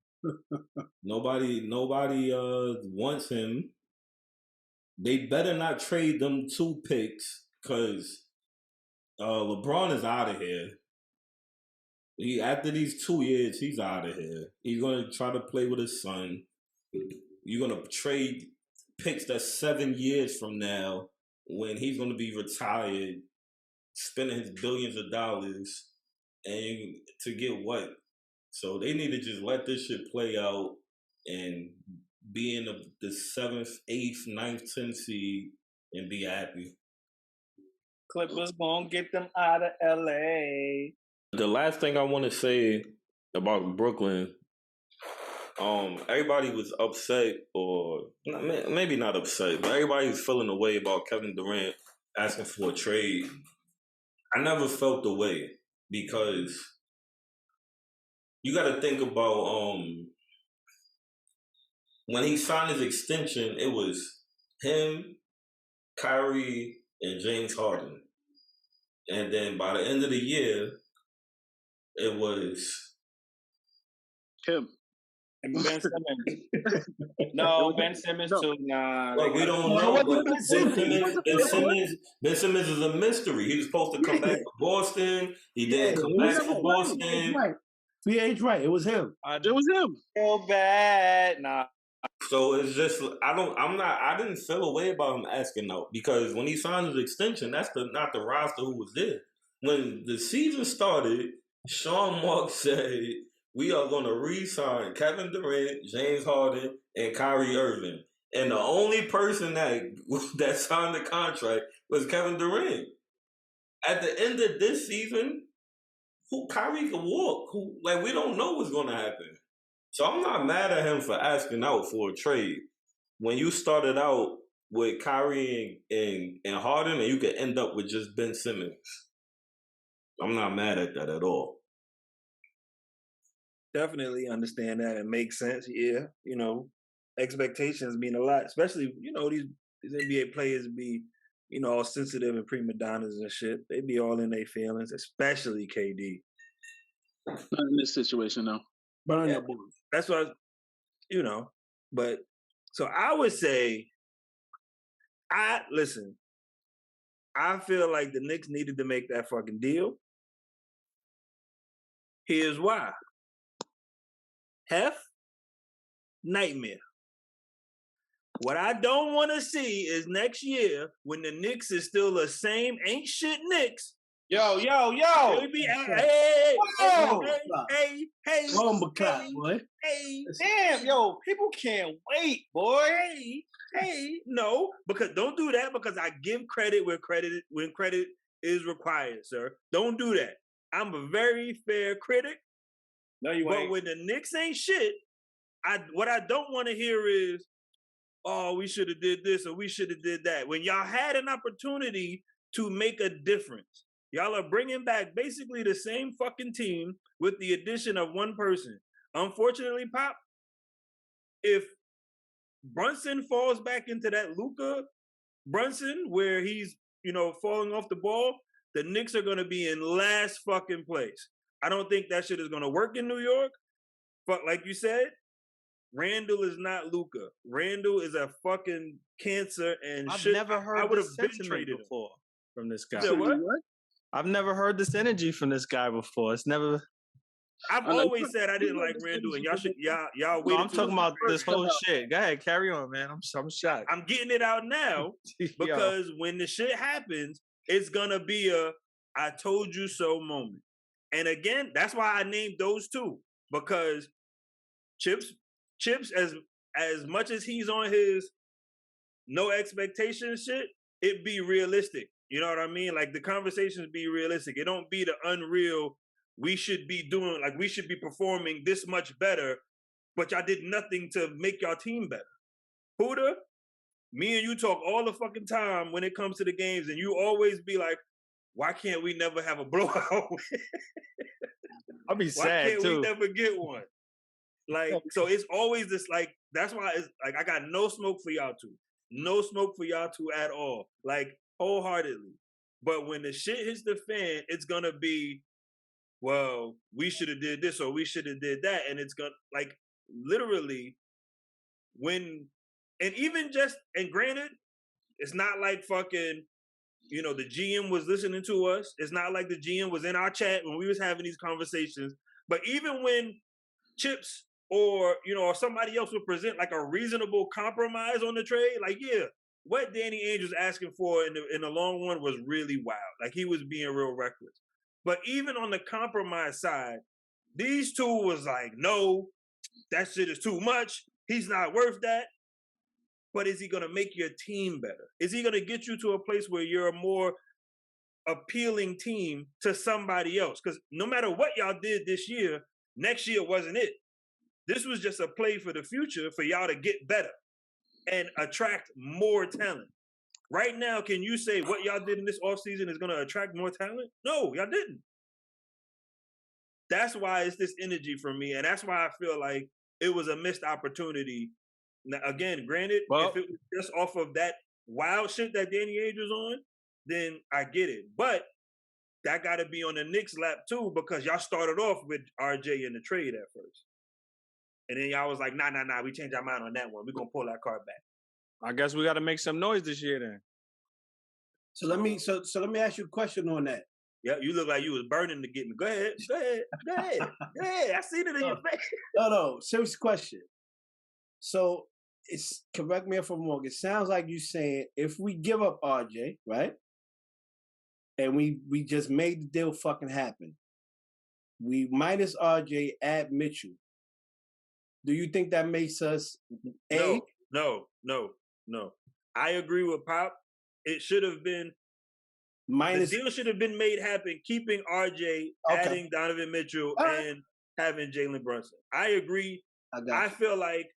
Nobody wants him. They better not trade them 2 picks because LeBron is out of here. After these 2 years, he's out of here. He's gonna try to play with his son. You're gonna trade picks that's 7 years from now when he's gonna be retired, spending his billions of dollars, and to get what? So they need to just let this shit play out and be in the 7th, 8th, 9th, 10th seed and be happy. Clippers gonna get them out of LA. The last thing I want to say about Brooklyn, everybody was upset, or maybe not upset, but everybody was feeling the way about Kevin Durant asking for a trade. I never felt the way because you got to think about when he signed his extension, it was him, Kyrie, and James Harden. And then by the end of the year, it was him. And Ben Simmons. No, Ben Simmons too. Nah. Well, we don't know. But Ben Simmons is a mystery. He was supposed to come back to Boston. He didn't come back to Boston. Yeah, he's right. It was him. It was him. Feel bad. Nah. So it's just I didn't feel a way about him asking out because when he signed his extension, that's not the roster who was there. When the season started, Sean Marks said we are going to re-sign Kevin Durant, James Harden, and Kyrie Irving. And the only person that signed the contract was Kevin Durant. At the end of this season, Kyrie can walk. We don't know what's going to happen. So I'm not mad at him for asking out for a trade. When you started out with Kyrie and Harden, and you could end up with just Ben Simmons. I'm not mad at that at all. Definitely understand that. It makes sense. Yeah, expectations mean a lot, especially these NBA players be all sensitive and prima donnas and shit. They be all in their feelings, especially KD. Not in this situation, though. But yeah, that's what But so I would say, I feel like the Knicks needed to make that fucking deal. Here's why. Nightmare. What I don't want to see is next year when the Knicks is still the same ain't shit Knicks. Yo. Hey, damn, yo, people can't wait, boy. Hey, no, because don't do that because I give credit when credit is required, sir. Don't do that. I'm a very fair critic. No, you ain't. But when the Knicks ain't shit, what I don't want to hear is, oh, we should have did this or we should have did that. When y'all had an opportunity to make a difference, y'all are bringing back basically the same fucking team with the addition of one person. Unfortunately, Pop, if Brunson falls back into that Luka Brunson where he's, falling off the ball, the Knicks are going to be in last fucking place. I don't think that shit is going to work in New York. But like you said, Randall is not Luka. Randall is a fucking cancer, and I've shit. never heard I would have this been sentiment traded before from this guy. You said what? I've never heard this energy from this guy before. It's never. I've always said I didn't like Randall, and y'all waited. I'm talking about this whole shit. Go ahead, carry on, man. I'm shocked. I'm getting it out now because when the shit happens, it's gonna be a "I told you so" moment. And again, that's why I named those two, because Chips, as much as he's on his no expectation shit, it be realistic. You know what I mean? Like the conversations be realistic. It don't be the unreal. We should be doing, like, we should be performing this much better, but y'all did nothing to make y'all team better. Huda, me and you talk all the fucking time when it comes to the games, and you always be like, why can't we never have a blowout? I'll be sad Why can't too. we never get one? Like, so it's always this, like, that's why it's like, I got no smoke for y'all two. No smoke for y'all two at all. Like, wholeheartedly. But when the shit hits the fan, it's gonna be, well, we should have did this or we should have did that. And it's gonna, like, literally, when, and even just, and granted, it's not like fucking, you know, the GM was listening to us. It's not like the GM was in our chat when we was having these conversations. But even when Chips or, you know, or somebody else would present like a reasonable compromise on the trade, like, yeah, what Danny Ainge was asking for in the long run was really wild. Like, he was being real reckless. But even on the compromise side, these two was like, no, that shit is too much. He's not worth that. But is he going to make your team better? Is he going to get you to a place where you're a more appealing team to somebody else? Because no matter what y'all did this year, next year wasn't it. This was just a play for the future for y'all to get better and attract more talent. Right now, can you say what y'all did in this offseason is going to attract more talent? No, y'all didn't. That's why it's this energy from me, and that's why I feel like it was a missed opportunity. Now, again, granted, if it was just off of that wild shit that Danny Ainge was on, then I get it. But that got to be on the Knicks' lap too, because y'all started off with RJ in the trade at first. And then y'all was like, nah, we changed our mind on that one. We're going to pull that card back. I guess we got to make some noise this year then. So let me ask you a question on that. Yeah, you look like you was burning to get me. Go ahead. I seen it in your face. No, serious question. So correct me if I'm wrong. It sounds like you saying if we give up RJ, right? And we just made the deal fucking happen. We minus RJ, add Mitchell. Do you think that makes us A? No. I agree with Pop. It should have been minus. The deal should have been made happen, keeping RJ, adding Donovan Mitchell, and having Jalen Brunson. I agree. I feel like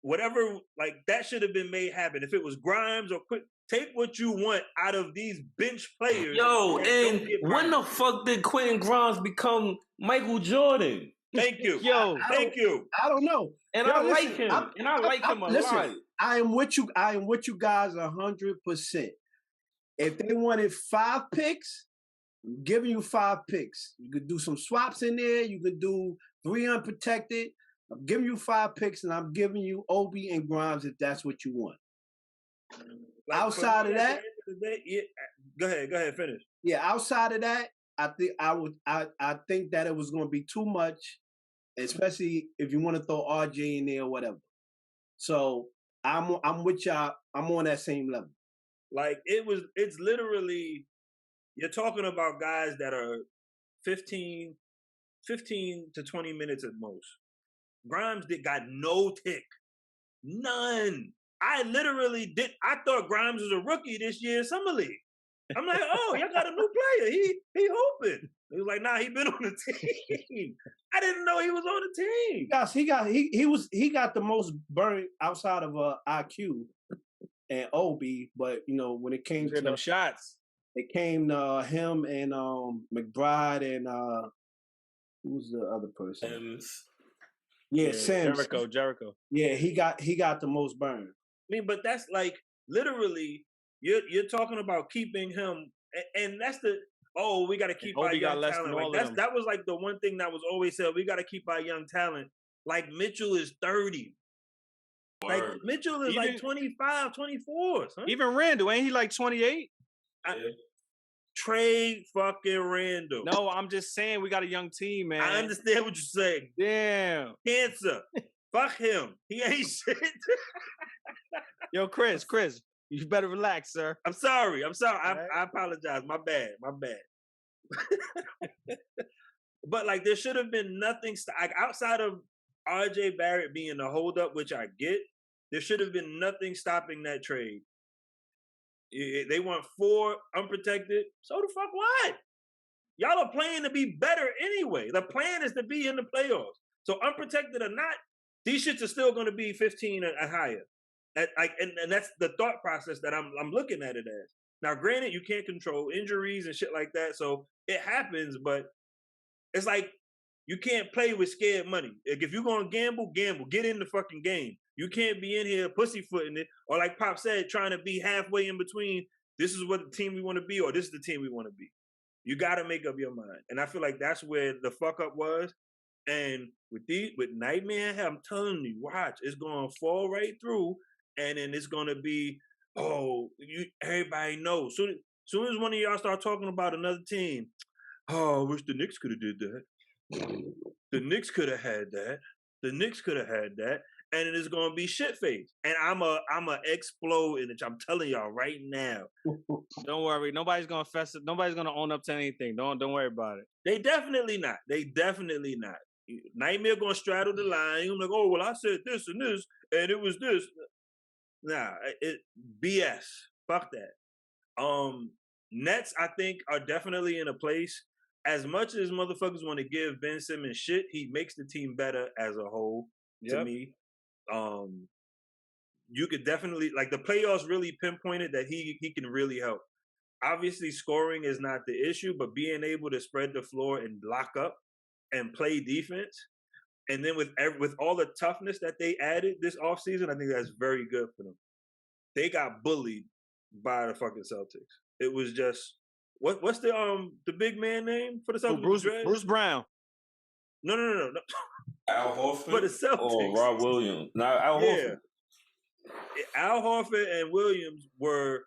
whatever, like, that should have been made happen. If it was Grimes or Quick, take what you want out of these bench players. Yo, and when the fuck did Quentin Grimes become Michael Jordan? Thank you. Thank you. I don't know. And I like him. I like him a lot. I am with you. I am with you guys 100%. If they wanted 5 picks, I'm giving you 5 picks. You could do some swaps in there. You could do 3 unprotected. I'm giving you 5 picks, and I'm giving you Obi and Grimes if that's what you want. Like, outside of that, go ahead, finish. Yeah, outside of that, I think that it was going to be too much, especially if you want to throw RJ in there or whatever. So I'm with y'all. I'm on that same level. Like, it's literally, you're talking about guys that are 15 to 20 minutes at most. Grimes got no tick. None. I thought Grimes was a rookie this year in Summer League. I'm like, oh, y'all got a new player. He hooping. He was like, nah, he been on the team. I didn't know he was on the team. Yes, he got the most burn outside of IQ and Obi, but you know, when it came to them shots, it came to him and McBride and who was the other person? Sims. Jericho. Yeah, he got the most burn. I mean, but that's like literally you're talking about keeping him, and that's we got to keep our young talent. Like that was like the one thing that was always said. We got to keep our young talent. like Mitchell is 30. Like Mitchell is like 25, 24. Son. Even Randall, ain't he like 28? Trade fucking Randall. No, I'm just saying we got a young team, man. I understand what you're saying. Damn. Cancer. Fuck him. He ain't shit. Yo, Chris, you better relax, sir. I'm sorry. Right. I apologize. My bad. But like, there should have been nothing like outside of RJ Barrett being the holdup, which I get. There should have been nothing stopping that trade. They want 4 unprotected. So the fuck what? Y'all are playing to be better anyway. The plan is to be in the playoffs. So unprotected or not, these shits are still going to be 15 or higher. And that's the thought process that I'm looking at it as. Now, granted, you can't control injuries and shit like that, so it happens. But it's like you can't play with scared money. Like if you're gonna gamble. Get in the fucking game. You can't be in here pussyfooting it, or like Pop said, trying to be halfway in between. This is what the team we want to be, or this is the team we want to be. You got to make up your mind, and I feel like that's where the fuck up was. And with Nightmare, I'm telling you, watch, it's gonna fall right through, and then it's gonna be, everybody knows. Soon as one of y'all start talking about another team, I wish the Knicks could have did that. The Knicks could have had that. The Knicks could have had that. And it is gonna be shit face. And I'm a explode in it. I'm telling y'all right now. Don't worry. Nobody's gonna fess it. Nobody's gonna own up to anything. Don't worry about it. They definitely not. Nightmare gonna straddle the line. I'm like, oh well, I said this and this, and it was this. Nah, BS. Fuck that. Nets, I think, are definitely in a place. As much as motherfuckers want to give Ben Simmons shit, he makes the team better as a whole. To me, you could definitely like the playoffs really pinpointed that he can really help. Obviously, scoring is not the issue, but being able to spread the floor and lock up and play defense, and then with all the toughness that they added this offseason, I think that's very good for them. They got bullied by the fucking Celtics. It was just what's the big man name for the Celtics? Bruce Brown. No. Al Horford for the Celtics. Or Rob Williams. No, Al Horford. Al Horford and Williams were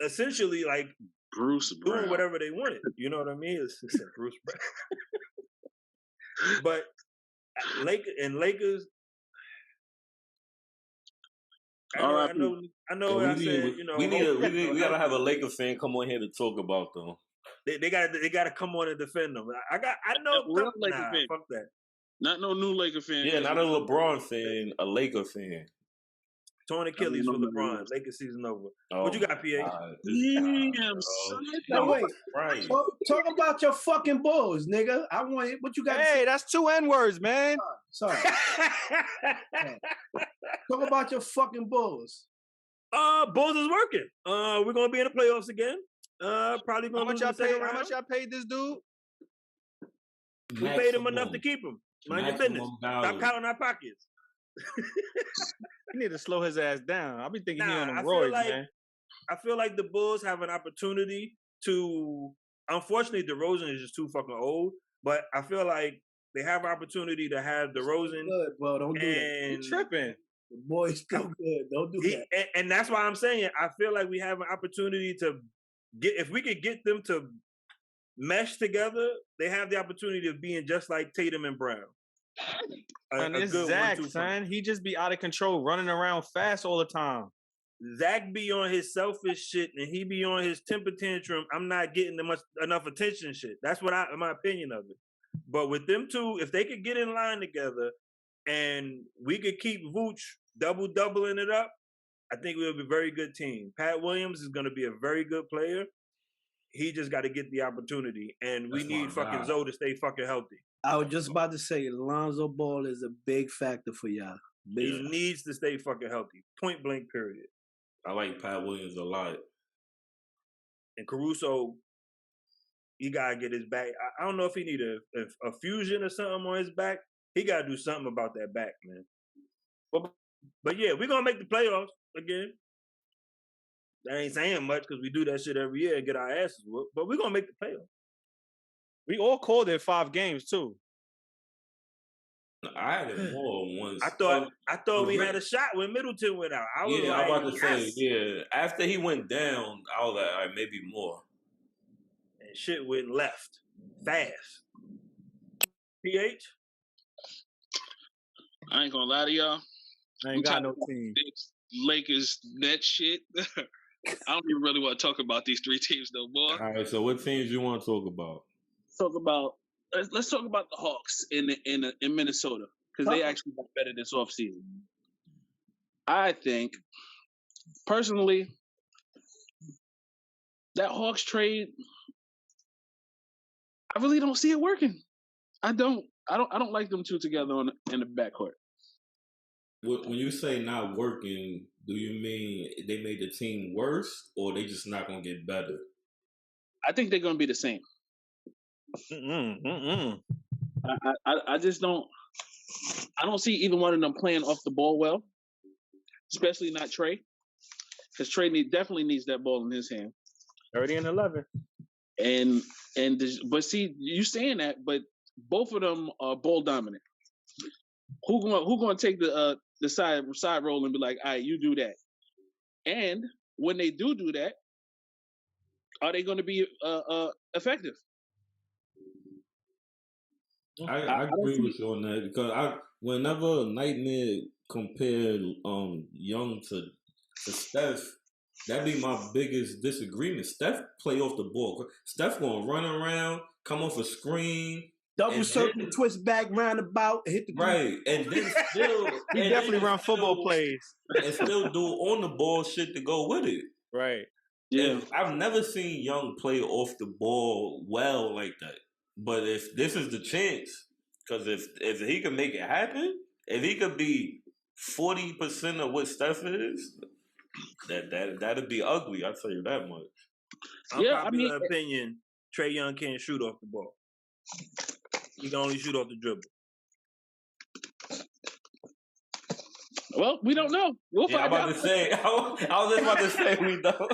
essentially like Bruce Brown. doing whatever they wanted. You know what I mean? It's Bruce Brown. But Lakers. I know. We gotta have a Laker fan come on here to talk about them. They gotta come on and defend them. I know. Fuck that. Not no new Laker fan. Yeah, not a LeBron fan, a Laker fan. Torn Achilles for LeBron. Lakers season over. What you got, PA? Damn, son. Wait. Right. Talk about your fucking Bulls, nigga. I want it. What you got? Hey, that's 2 N-words, man. Sorry. Talk about your fucking Bulls. Bulls is working. We're gonna be in the playoffs again. Probably gonna lose the second round. How much y'all paid this dude? We paid him enough to keep him. Mind your business. Stop counting our pockets. You need to slow his ass down. I'll be thinking he on the roids, man. I feel like the Bulls have an opportunity to. Unfortunately, DeRozan is just too fucking old. But I feel like they have an opportunity to have DeRozan. Good, bro. Don't do that. You tripping. The boy's still good. Don't do that. And that's why I'm saying I feel like we have an opportunity to get. If we could get them to mesh together, they have the opportunity of being just like Tatum and Brown. And it's Zach, son. He just be out of control, running around fast all the time. Zach be on his selfish shit, and he be on his temper tantrum. I'm not getting enough attention shit. That's what my opinion of it. But with them two, if they could get in line together, and we could keep Vooch doubling it up, I think we'll be a very good team. Pat Williams is going to be a very good player. He just got to get the opportunity, and we need fucking Zoe to stay fucking healthy. I was just about to say, Lonzo Ball is a big factor for y'all. He needs to stay fucking healthy. Point blank, period. I like Pat Williams a lot. And Caruso, he got to get his back. I don't know if he need a fusion or something on his back. He got to do something about that back, man. But yeah, we're going to make the playoffs again. That ain't saying much because we do that shit every year and get our asses whooped. But we're going to make the playoffs. We all called it 5 games, too. I had it more once. I thought we had a shot when Middleton went out. I was like, I'm about to yes. say, after he went down, I was like, all right, maybe more. And shit went left fast. PH? I ain't gonna lie to y'all. I ain't got no team. This Lakers net shit. I don't even really want to talk about these three teams no more. All right, so what teams you want to talk about? Let's talk about the Hawks in Minnesota because they actually got better this offseason. I think personally that Hawks trade, I really don't see it working. I don't like them two together in the backcourt. When you say not working, do you mean they made the team worse or they just not gonna get better? I think they're gonna be the same. I just don't. I don't see either one of them playing off the ball well, especially not Trey, because Trey definitely needs that ball in his hand. 30 and 11. But see, you saying that, but both of them are ball dominant. Who gonna take the side roll and be like, all right, you do that? And when they do that, are they going to be effective? I agree with you on that because whenever Nightmare compared Young to Steph, that'd be my biggest disagreement. Steph play off the ball. Steph gonna run around, come off a screen, double circle, twist back, roundabout, hit the right, and then still he definitely run football plays and still do on the ball shit to go with it. Right. Yeah, I've never seen Young play off the ball well like that. But if this is the chance, because if he can make it happen, if he could be 40% of what Steph is, that'd be ugly. I'll tell you that much. Unpopular opinion: Trae Young can't shoot off the ball. He can only shoot off the dribble. Well, we don't know. We'll find out. I was just about to say we don't.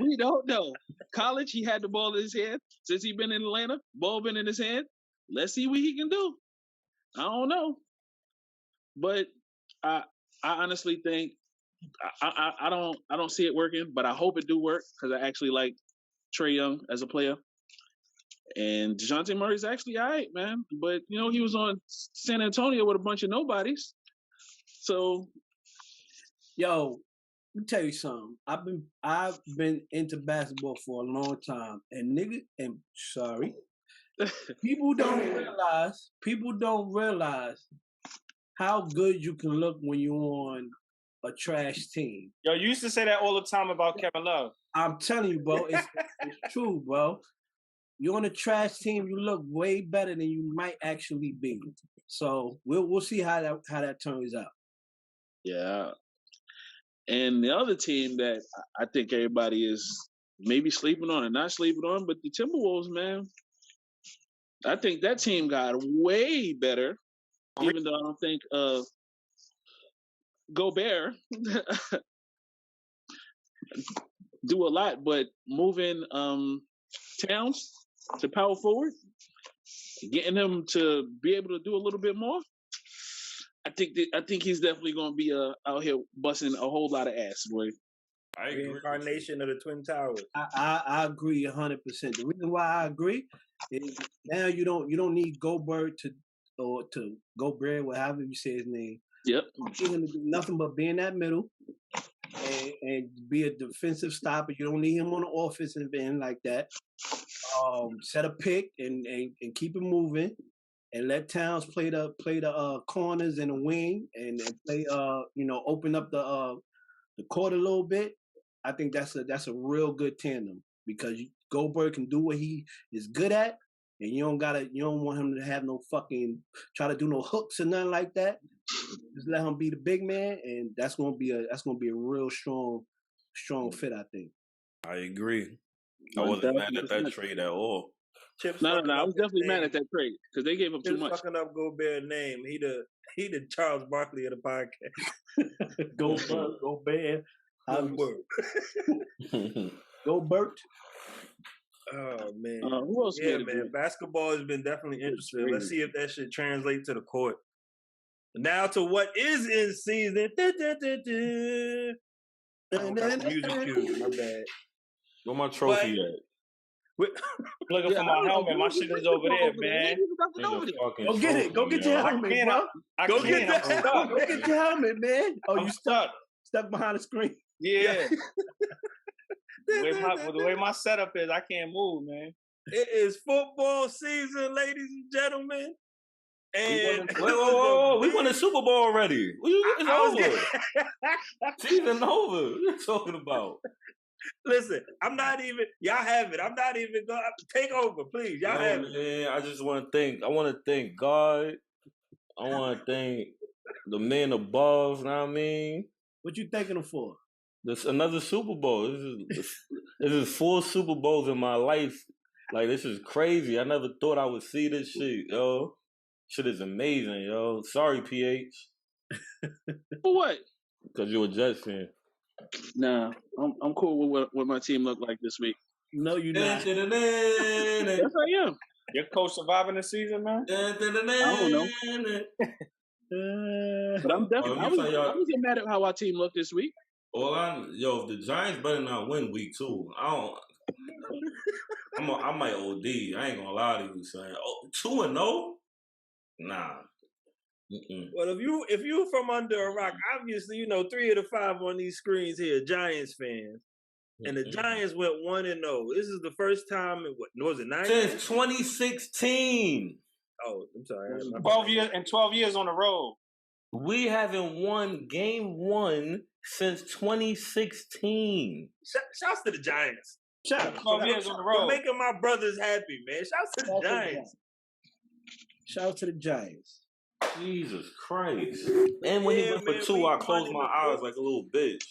We don't know. College, he had the ball in his hand. Since he been in Atlanta, ball been in his hand. Let's see what he can do. I don't know, but I honestly think I don't see it working. But I hope it do work because I actually like Trae Young as a player. And DeJounte Murray's actually all right, man. But he was on San Antonio with a bunch of nobodies. So, yo, let me tell you something. I've been into basketball for a long time, and people don't realize how good you can look when you're on a trash team. Yo, you used to say that all the time about Kevin Love. I'm telling you, bro, it's true, bro. You're on a trash team, you look way better than you might actually be. So we'll see how that turns out. Yeah. And the other team that I think everybody is maybe sleeping on and not sleeping on, but the Timberwolves, man. I think that team got way better, even though I don't think Gobert do a lot, but moving Towns to power forward, getting him to be able to do a little bit more. I think he's definitely going to be out here busting a whole lot of ass, boy. I agree. Reincarnation of the Twin Towers. I agree 100%. The reason why I agree is now you don't need Gobert to Gobert, whatever you say his name. Yep. He's going to do nothing but be in that middle and be a defensive stopper. You don't need him on the offensive end like that. Set a pick and keep it moving. And let Towns play the corners and the wing and play open up the court a little bit. I think that's a real good tandem because Goldberg can do what he is good at, and you don't want him to have no fucking try to do no hooks or nothing like that. Just let him be the big man, and that's gonna be a real strong fit, I think. I agree. I wasn't mad at that trade at all. No, I was definitely mad at that trade because they gave him too much. Fucking up Gobert's name. He the Charles Barkley of the podcast. Gobert. Gobert. Oh man. Who else? Yeah, man. Basketball has been definitely interesting. Let's see if that shit translates to the court. Now to what is in season. I don't got the music cue. My bad. Where my trophy at? Looking for my helmet. My shit is over there, man. Go get it. Go get your helmet, bro. Go get that helmet. Go get your helmet, man. Oh, you stuck behind the screen. Yeah. The way my setup is, I can't move, man. It is football season, ladies and gentlemen. And we won the Super Bowl already. It's over. Season over. What are you talking about? Listen, I'm not even. Y'all have it. I'm not even going to take over, please. Y'all have it. Man, I just want to thank God. I want to thank the men above. You know what I mean? What you thanking them for? This another Super Bowl. This is 4 Super Bowls in my life. Like, this is crazy. I never thought I would see this shit, yo. Shit is amazing, yo. Sorry, PH. For what? Because you're a Jets fan. Nah, I'm cool with what my team looked like this week. No, you're not. Yes, I am. Your coach surviving the season, man? I don't know. But I'm definitely. I was mad at how our team looked this week. If the Giants better not win week 2, I might OD. I ain't gonna lie to you, son. 2-0? Nah. Mm-mm. Well, if you from under a rock, obviously 3 of the 5 on these screens here Giants fans, and the Giants went 1-0. This is the first time in what was it 9 since 2016. Oh, I'm sorry. 12 years on the road. We haven't won game 1 since 2016. Shouts to the Giants. 12 years on the road. For making my brothers happy, man. Shouts to the Giants. Shout to the Giants. Jesus Christ. And when he went for 2, I closed my eyes like a little bitch.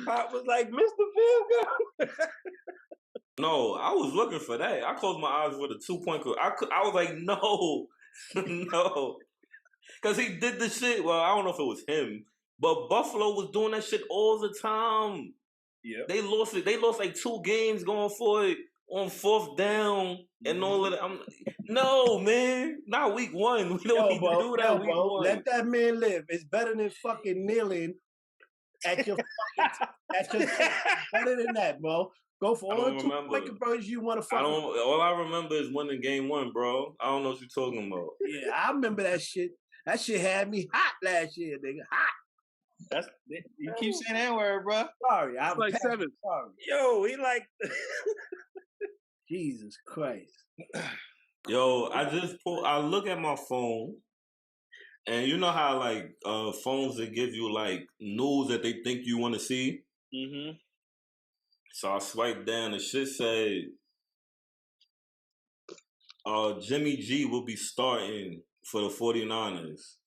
Pop was like, Mr. Field Goal. No, I was looking for that. I closed my eyes for the 2-point. I was like, no. No. Because he did the shit. Well, I don't know if it was him. But Buffalo was doing that shit all the time. Yeah. They lost it. They lost like 2 games going for it on 4th down and all of that. No, man. Not week 1. We don't need to do that week 1. Let that man live. It's better than fucking kneeling at your fucking better than that, bro. Go for all the 2-point conversions you want to fuck. All I remember is winning game 1, bro. I don't know what you're talking about. Yeah, I remember that shit. That shit had me hot last year, nigga. Hot. You keep saying that word, bro. Sorry, I'm like 7. Sorry. Yo, he like Jesus Christ. Yo, I look at my phone, and you know how like phones that give you like news that they think you want to see. Mm-hmm. So I swiped down. The shit said, Jimmy G will be starting for the 49ers.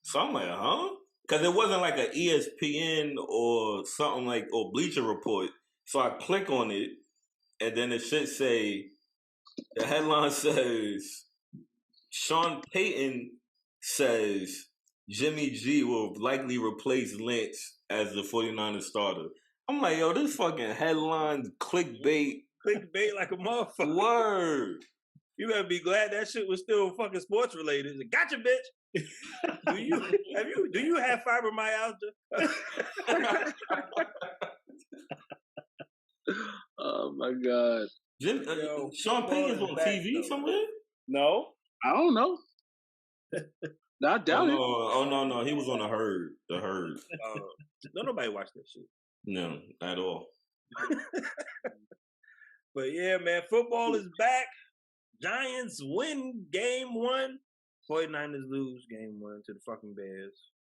So I'm like, huh? Because it wasn't like an ESPN or something like, or Bleacher Report. So I click on it, and then the shit say, the headline says, Sean Payton says Jimmy G will likely replace Lynch as the 49ers starter. I'm like, yo, this fucking headline clickbait. Clickbait like a motherfucker. Word. You better be glad that shit was still fucking sports related. Gotcha, bitch. Do you have fibromyalgia? Oh my God. Sean Payton's on TV somewhere? No. I don't know. I doubt it. Oh no, he was on the Herd. The Herd. No, nobody watched that shit. No, at all. But yeah, man, football is back. Giants win game 1. 49ers lose game 1 to the fucking Bears.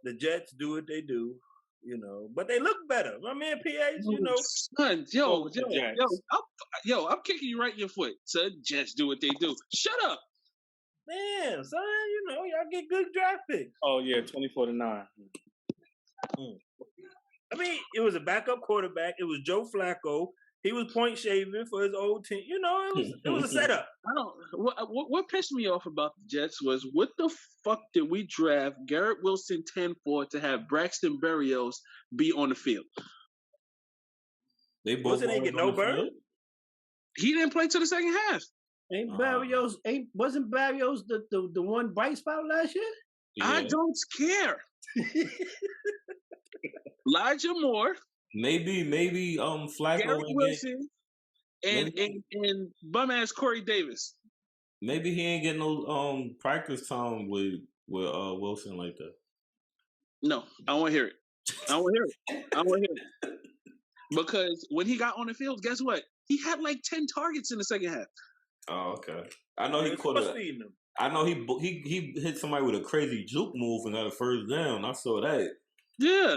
The Jets do what they do, but they look better. My man PH, Son, I'm kicking you right in your foot. Son, Jets do what they do. Shut up. Man, son, y'all get good draft picks. Oh yeah, 24-9. I mean, it was a backup quarterback. It was Joe Flacco. He was point shaving for his old team. It was a setup. What pissed me off about the Jets was what the fuck did we draft Garrett Wilson 10 for to have Braxton Berrios be on the field? They both didn't get no burn. He didn't play till the second half. Wasn't Barrios the one bright spot last year? Yeah. I don't care. Elijah Moore, Maybe Flacco Garrett ain't Wilson, and bum ass Corey Davis. maybe he ain't getting no practice time with Wilson like that. No, I don't want to hear it. I don't want to hear it. Because when he got on the field, guess what? He had like 10 targets in the second half. Oh, okay. I know he caught I know he hit somebody with a crazy juke move and got a first down. I saw that. Yeah.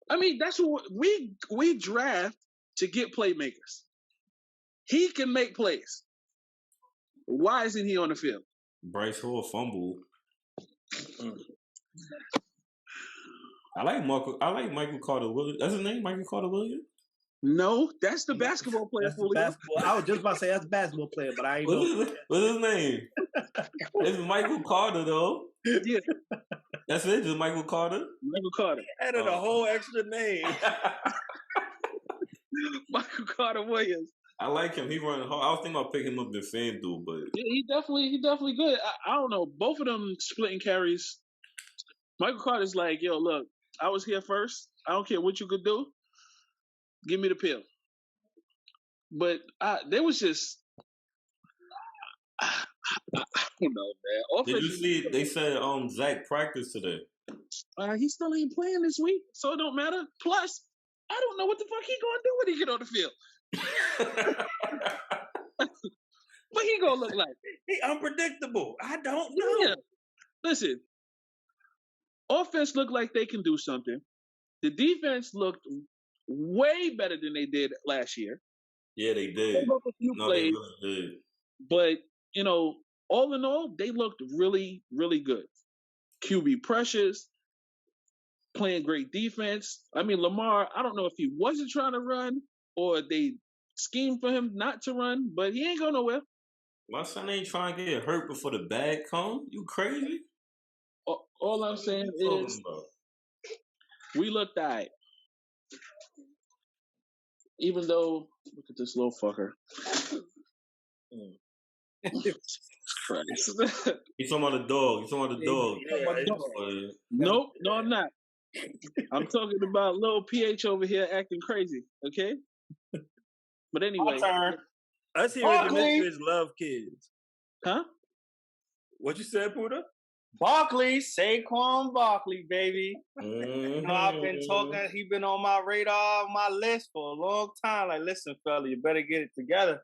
I mean, that's what we draft to get playmakers. He can make plays. Why isn't he on the field? Bryce Hall fumbled. I like Michael Carter Williams. That's his name, Michael Carter Williams? No, that's the basketball player. That's the basketball. I was just about to say that's the basketball player, but I ain't know. What's his name? It's Michael Carter, though. Yeah. That's it, just Michael Carter? Michael Carter. Added a whole extra name. Michael Carter Williams. I like him. He running hard. I was thinking about picking him up in FanDuel, but Yeah, he definitely good. I don't know. Both of them splitting carries. Michael Carter's like, yo, look, I was here first. I don't care what you could do. Give me the pill. But there was just, I don't know, man. did you see? They said Zach practiced today. He still ain't playing this week, so it don't matter. Plus, I don't know what the fuck he gonna do when he get on the field. What he gonna look like? He unpredictable. I don't know. Yeah. Listen, offense looked like they can do something. The defense looked way better than they did last year. Yeah, they did. They broke a few plays, they really did. but all in all, they looked really, really good. QB pressures, playing great defense. I mean, Lamar, I don't know if he wasn't trying to run or they schemed for him not to run, but he ain't going nowhere. My son ain't trying to get hurt before the bag come. You crazy? All I'm saying is we looked all right. Even though, look at this little fucker. Christ. He's talking about the dog. Yeah. Nope, no, I'm not. I'm talking about little PH over here acting crazy, okay? But anyway. Us here at the Mizfitz love kids. Huh? What you said, Puda? Barkley, Saquon Barkley, baby. Mm-hmm. I've been talking. He's been on my radar, my list for a long time. Like, listen, fella, you better get it together.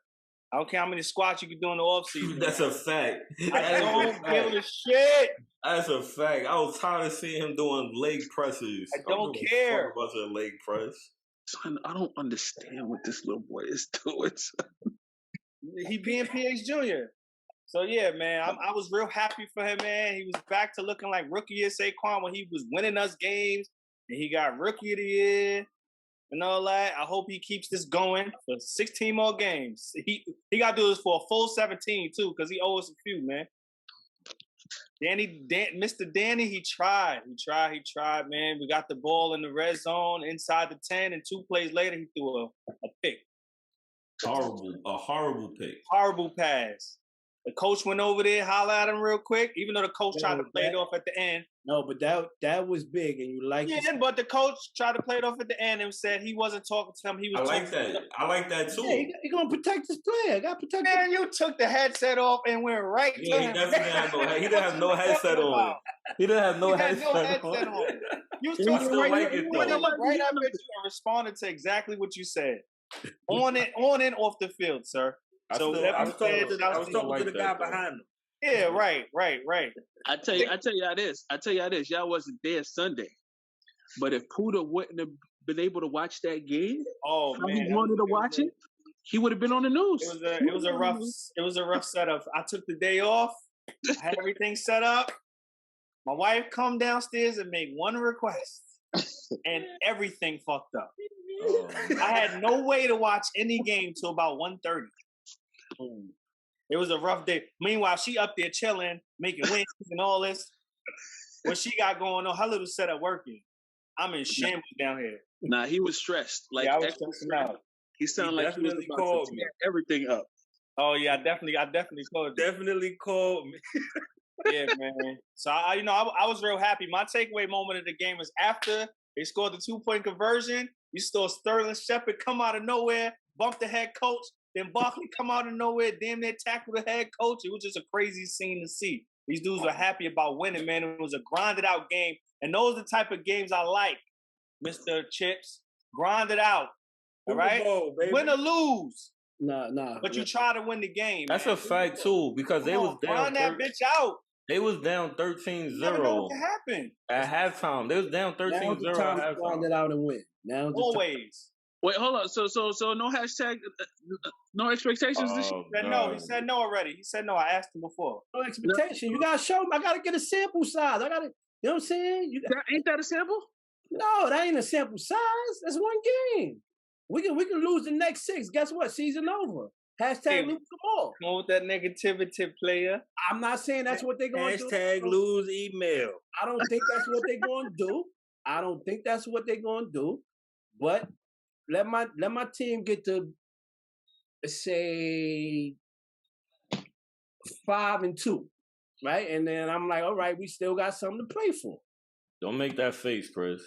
I don't care how many squats you can do in the offseason. That's a fact. I don't give a shit. That's a fact. I was tired of seeing him doing leg presses. I don't care. About a leg press. Son, I don't understand what this little boy is doing. He being PH Jr. So, yeah, man, I was real happy for him, man. He was back to looking like rookie of Saquon when he was winning us games, and he got rookie of the year and all that. I hope he keeps this going for 16 more games. He got to do this for a full 17, too, because he owes us a few, man. Mr. Danny, he tried, man. We got the ball in the red zone inside the 10, and 2 plays later, he threw a pick. A horrible pick. Horrible pass. The coach went over there, hollered at him real quick, even though the coach tried to play it off at the end. No, but that was big, and you like it. Yeah, but the coach tried to play it off at the end and said he wasn't talking to him. He was. I like that too. Yeah, he gonna protect his player. Got to protect. Man, you took the headset off and went right to him. He didn't have no headset on. He didn't have no headset on. You was talking right at you and responded to exactly what you said. On and off the field, sir. I was talking to the guy behind him. Yeah, right. I tell you how this. Y'all wasn't there Sunday, but if Puda wouldn't have been able to watch that game, he wanted to watch it, he would have been on the news. It was a rough setup. I took the day off. I had everything set up. My wife come downstairs and made one request, and everything fucked up. I had no way to watch any game till about 1:30. It was a rough day. Meanwhile, she up there chilling, making wings and all this. What she got going on, her little setup working. I'm in shambles down here. Nah, he was stressed. Like, I was stressing out. He sounded like he was about to tear everything up. Oh yeah, I definitely called it. Definitely called me. Yeah, man. So I was real happy. My takeaway moment of the game was after they scored the 2-point conversion. You saw Sterling Shepard come out of nowhere, bump the head coach. Then Barkley come out of nowhere, damn near tackle the head coach. It was just a crazy scene to see. These dudes were happy about winning, man. It was a grinded out game, and those are the type of games I like, Mr. Chips. Grind it out, all right? Bowl, Win or lose. Nah. But you try to win the game. That's man. a fact too, because they was down. Grind that bitch out. They was down 13-0 You never know what can happen. at halftime. They was down 13-0 Now's the at time to halftime. grind it out and win. Now's the time. Always. Wait, hold on. So no hashtag, no expectations this year? He said no. He said no already. He said no. I asked him before. No expectation. You gotta show them. I gotta get a sample size. I gotta. You know what I'm saying? Ain't that a sample? No, that ain't a sample size. That's one game. We can lose the next 6. Guess what? Season over. Hashtag lose them all. Come on with that negativity, player. I'm not saying that's what they're going to do. Hashtag lose email. I don't think that's what they're going to do. I don't think that's what they're going to do. But let my team get to, let's say, 5-2, right? And then I'm like, all right, we still got something to play for. Don't make that face, Chris.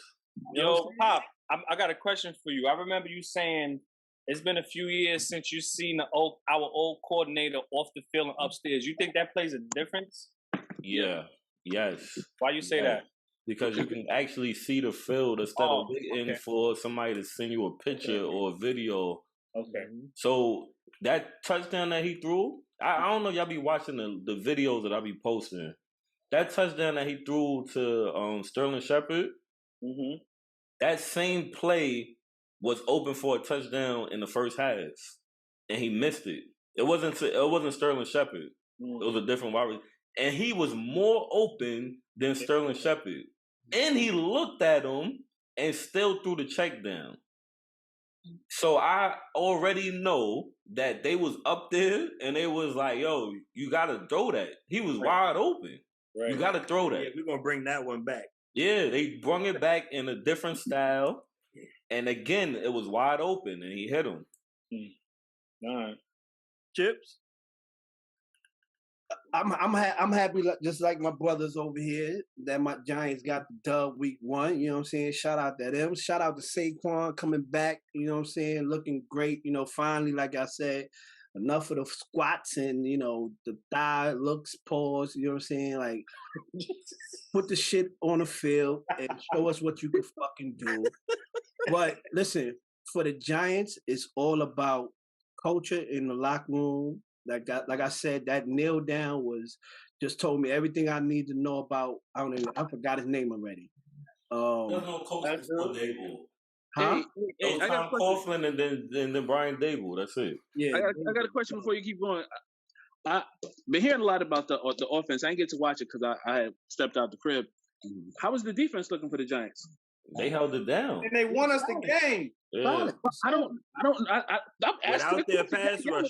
Yo, Pop, I got a question for you. I remember you saying it's been a few years since you've seen our old coordinator off the field and upstairs. You think that plays a difference? Yeah. Yes. Why you say that? Because you can actually see the field instead of waiting for somebody to send you a picture or a video. Okay. So that touchdown that he threw, I don't know if y'all be watching the videos that I be posting. That touchdown that he threw to Sterling Shepard, that same play was open for a touchdown in the first half, and he missed it. It wasn't Sterling Shepard. It was a different wide receiver. And he was more open than Sterling Shepard. And he looked at him and still threw the check down. So I already know that they was up there and they was like, yo, you got to throw that. He was wide open. Right. You got to throw that. Yeah, we're going to bring that one back. Yeah, they brung it back in a different style. And again, it was wide open and he hit him. All right. Chips? I'm happy, just like my brothers over here, that my Giants got the dub week 1. You know what I'm saying? Shout out to them. Shout out to Saquon coming back. You know what I'm saying? Looking great. You know, finally, like I said, enough of the squats and, you know, the thigh looks, pause. You know what I'm saying? Like, put the shit on the field and show us what you can fucking do. But listen, for the Giants, it's all about culture in the locker room. Like I said, that kneel down just told me everything I need to know about. I forgot his name already. There's no coach for Dable. Huh? Hey, I got Coughlin and then Brian Dable. That's it. Yeah. I got a question before you keep going. I've been hearing a lot about the offense. I didn't get to watch it because I had stepped out the crib. How was the defense looking for the Giants? They held it down. And they won us the game. Yeah. I'm asking. Without their pass rush.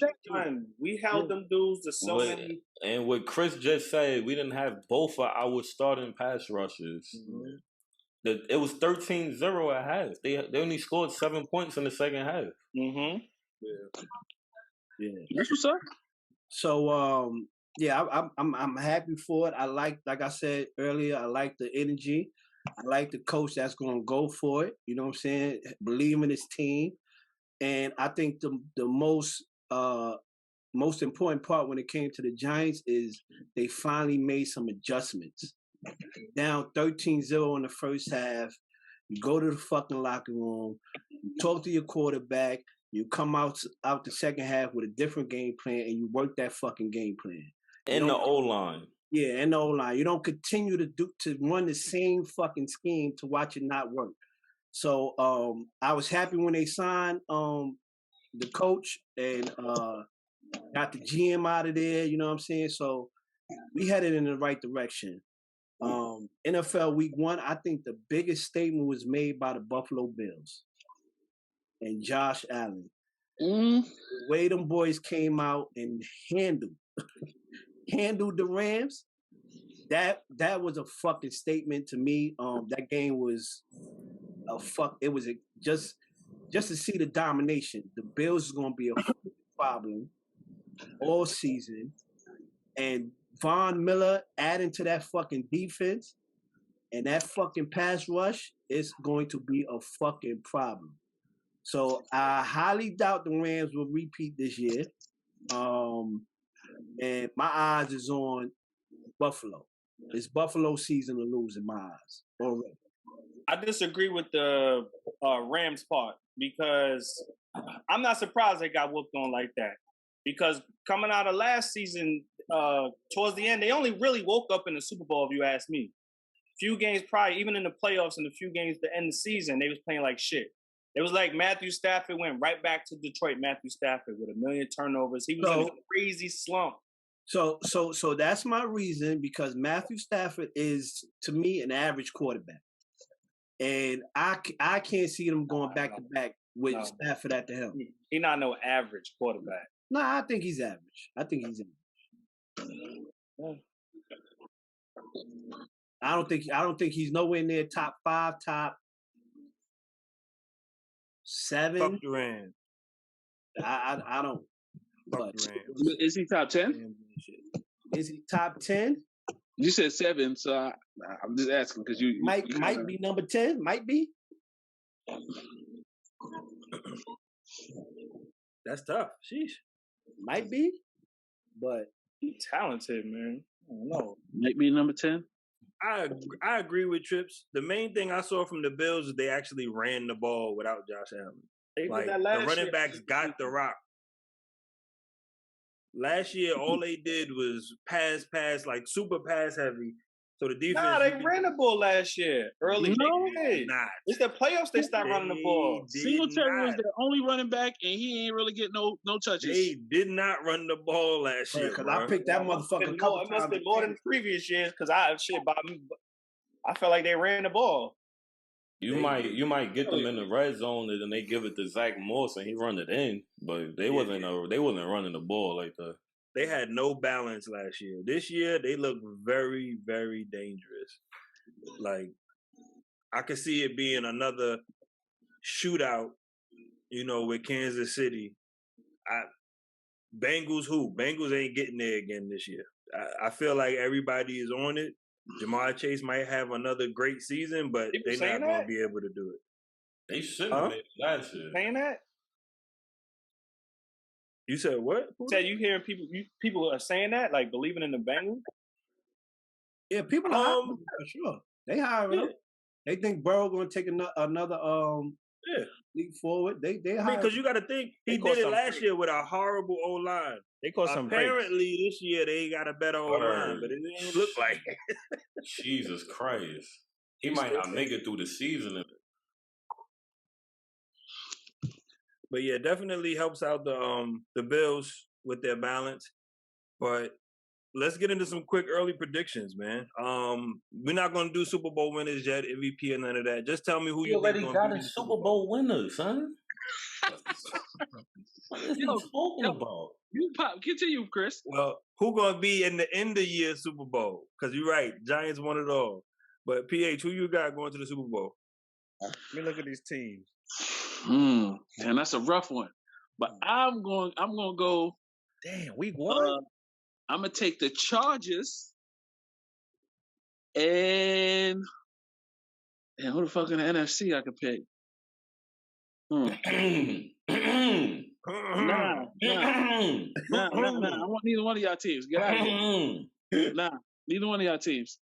We held them dudes to so many. And what Chris just said, we didn't have both of our starting pass rushers. It was 13-0 at half. They only scored 7 points in the second half. Yeah. That's what's up. So yeah, I'm happy for it. I like I said earlier, I like the energy. I like the coach that's going to go for it. You know what I'm saying? Believe in his team. And I think the most important part when it came to the Giants is they finally made some adjustments. Down 13-0 in the first half. You go to the fucking locker room. You talk to your quarterback. You come out the second half with a different game plan, and you work that fucking game plan. In the O-line. Yeah, in the O-line. You don't continue to run the same fucking scheme to watch it not work. So I was happy when they signed the coach and got the GM out of there, you know what I'm saying? So we headed in the right direction. NFL Week 1, I think the biggest statement was made by the Buffalo Bills and Josh Allen. The way them boys came out and handled the Rams, that was a fucking statement to me. That game was it was just to see the domination. The Bills is gonna be a problem. all season, and Von Miller adding to that fucking defense and that fucking pass rush is going to be a fucking problem. So I highly doubt the Rams will repeat this year. And my eyes is on Buffalo. It's Buffalo season to lose in my eyes already. I disagree with the Rams part because I'm not surprised they got whooped on like that. Because coming out of last season, towards the end, they only really woke up in the Super Bowl, if you ask me. Few games prior, even in the playoffs and a few games to end the season, they was playing like shit. It was like Matthew Stafford went right back to Detroit. Matthew Stafford with 1 million turnovers. He was in a crazy slump. So that's my reason, because Matthew Stafford is, to me, an average quarterback. And I can't see them going back to back with Stafford at the helm. He's not no average quarterback. No, I think he's average. I don't think he's nowhere near top 5, top 7. Fuck the Rams. I don't. But is he top 10? Is he top 10? You said 7, so I'm just asking because you might be number 10. Might be. That's tough. Sheesh. Might be, but he's talented, man. I don't know. Might be number 10. I agree with Trips. The main thing I saw from the Bills is they actually ran the ball without Josh Allen. Like the running backs got the rock. Last year, all they did was pass, like super pass heavy. So the defense. Nah, they ran the ball last year. Early. No, they did not. It's the playoffs they stopped running the ball. Singletary was their only running back, and he ain't really getting no touches. They did not run the ball last year. Because I picked that motherfucker. It must have been more than previous years. Because I felt like they ran the ball. You might get them in the red zone and then they give it to Zach Moss and he run it in, but they wasn't running the ball like that. They had no balance last year. This year they look very, very dangerous. Like I could see it being another shootout, with Kansas City. Bengals ain't getting there again this year. I feel like everybody is on it. Jamar Chase might have another great season, but they're not going to be able to do it. They shouldn't have made it last year. Saying that? You said what? You hearing people are saying that, like believing in the Bengals? Yeah, people are hiring them, for sure. They hiring them. They think Burrow going to take another leap forward. They because you got to think he did it last year with a horrible O line. They caught some. Apparently this year they got a better O line, but it didn't look like it. Jesus Christ, he might not make it through the season. But yeah, definitely helps out the Bills with their balance. But let's get into some quick early predictions, man. We're not going to do Super Bowl winners yet, MVP and none of that. Just tell me who you already got a Super Bowl winner, son. What are you talking about? Continue, Chris. Well, who gonna be in the end of year Super Bowl? Because you're right, Giants won it all. But PH, who you got going to the Super Bowl? Let me look at these teams. And that's a rough one. But I'm going to go. Damn, week 1. I'm gonna take the Chargers. And who the fuck in the NFC I could pick? Nah. I want neither one of y'all teams. Get out of here. Nah, neither one of y'all teams.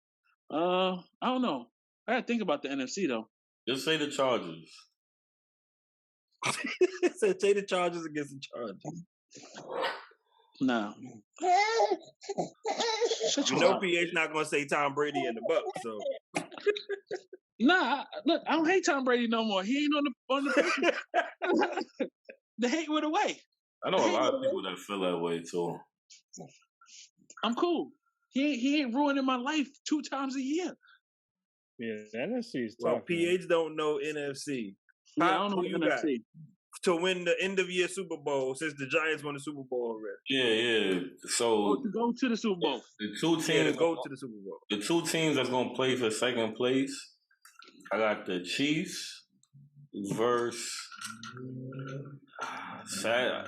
I don't know. I gotta think about the NFC though. Just say the Chargers. Say the Chargers against the Chargers. Nah. PH not gonna say Tom Brady in the Bucs, so. Nah, look, I don't hate Tom Brady no more. He ain't on the the hate went away. I know a lot of people that feel that way too. I'm cool. He ain't ruining my life 2 times a year. Yeah, the NFC is tough. Well, PH don't know NFC. Yeah, I don't know you NFC. To win the end of year Super Bowl since the Giants won the Super Bowl already. Yeah. So to go to the Super Bowl. The 2 teams go to the Super Bowl. The 2 teams that's gonna play for second place. I got the Chiefs versus Sad.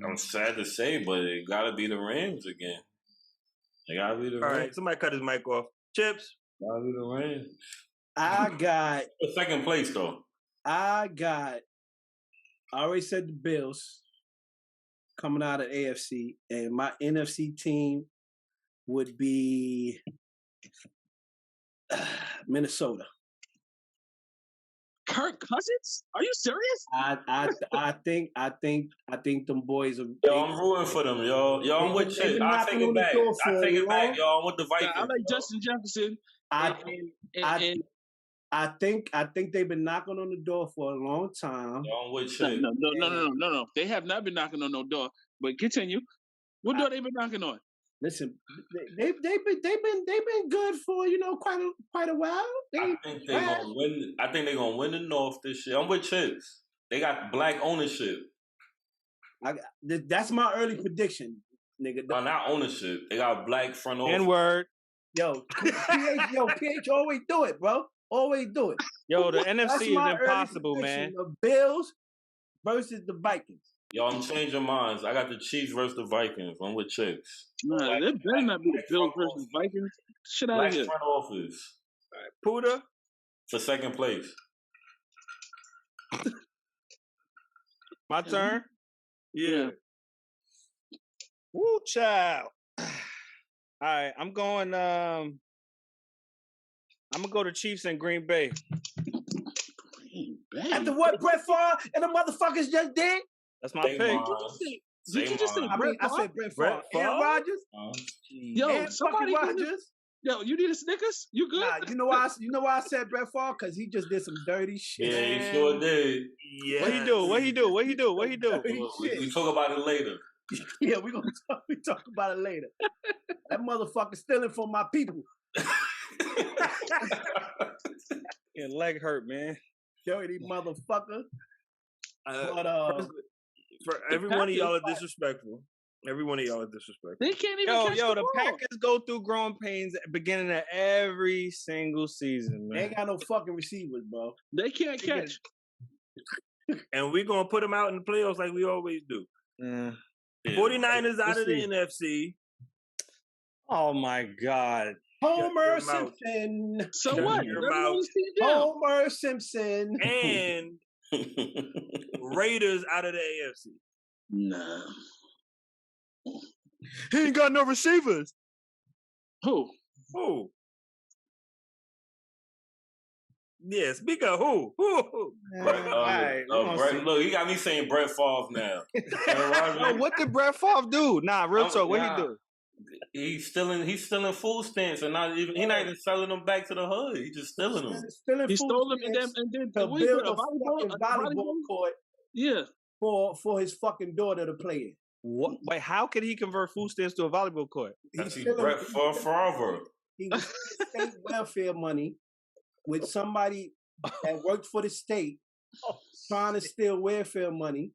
I'm sad to say, but it gotta be the Rams again. It gotta be the All Rams. right, somebody cut his mic off. Chips. Gotta be the Rams. I got Second place though. I already said the Bills coming out of AFC, and my NFC team would be Minnesota. Kirk Cousins? Are you serious? I think them boys are. Yo, I'm rooting for them, yo. Yo, I'm with Chip. I take it back. I take it back, yo. I'm with the Vikings. I like Justin Jefferson. I think they've been knocking on the door for a long time. Yo, I'm with Chip. No. They have not been knocking on no door. But continue. What door they been knocking on? Listen, they've been good for quite a while. I think they're gonna win. I think they're gonna win the North this year. I'm with Chips. They got black ownership. That's my early prediction, nigga. No, not ownership. They got black front office. N-word. Yo, PH always do it, bro. Always do it. Yo, the NFC is impossible, man. The Bills versus the Vikings. Yo, I'm changing minds. I got the Chiefs versus the Vikings. I'm with Chips. No, that better not be the Bills versus Vikings. Shit out Black of here. front office. All right, Puda. For second place. My turn? Yeah. Woo, child. All right, I'm going go to Chiefs and Green Bay. After what Brett Favre and the motherfuckers just did? That's my pick. Did you just say I Brett said Brett Favre. Favre? Aaron Rodgers? Yo, Aaron somebody fucking Rodgers? Yo, you need a Snickers? You good? Nah, you know why I said Brett Favre? Because he just did some dirty shit. Yeah, he sure did. Yeah. What he do? Dirty shit. We talk about it later. Yeah, we talk about it later. That motherfucker stealing from my people. Your leg hurt, man. Dirty motherfucker. For every one of y'all are disrespectful. Every one of y'all are disrespectful. They can't even catch The ball. Packers go through growing pains at the beginning of every single season, They man. ain't got no fucking receivers, bro. They can't catch. And we're going to put them out in the playoffs like we always do. Yeah. 49ers out Let's of the see. NFC. Oh my God. Homer Shut your mouth. Simpson. So Shut what? your Let me mouth. see it down. Homer Simpson. And Raiders out of the AFC. Nah. He ain't got no receivers. Who? Who? Yeah, speak of who? Who? Brett, Alright, we gonna see. look, he got me saying Brett Favre now. Aaron Rodgers, Yo, what did Brett Favre do? Nah, real talk. What nah. he do? He's stealing food stamps and he's not even selling them back to the hood. He's just stealing them. He stole them and then to what he build put, a fucking volleyball court Yeah. for his fucking daughter to play in. What? Wait, how could he convert food stamps to a volleyball court? That's stealing- Brett Favre. He was stealing state welfare money with somebody that worked for the state trying to steal welfare money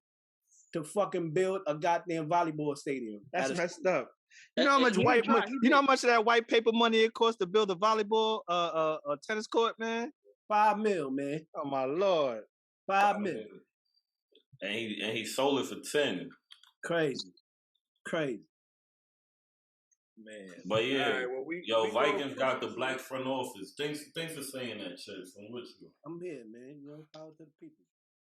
to fucking build a goddamn volleyball stadium. That's That is- messed up. You know how much He white tried, money? he You know how did. much of that white paper money it costs to build a volleyball, a tennis court, man? $5 million, man. Oh my lord! $5 million. And he sold it for 10. Crazy. Man. But yeah, All right, well, we Vikings got the black front office. Thanks for saying that, Chips. I'm with you. I'm here, man. Power to the people.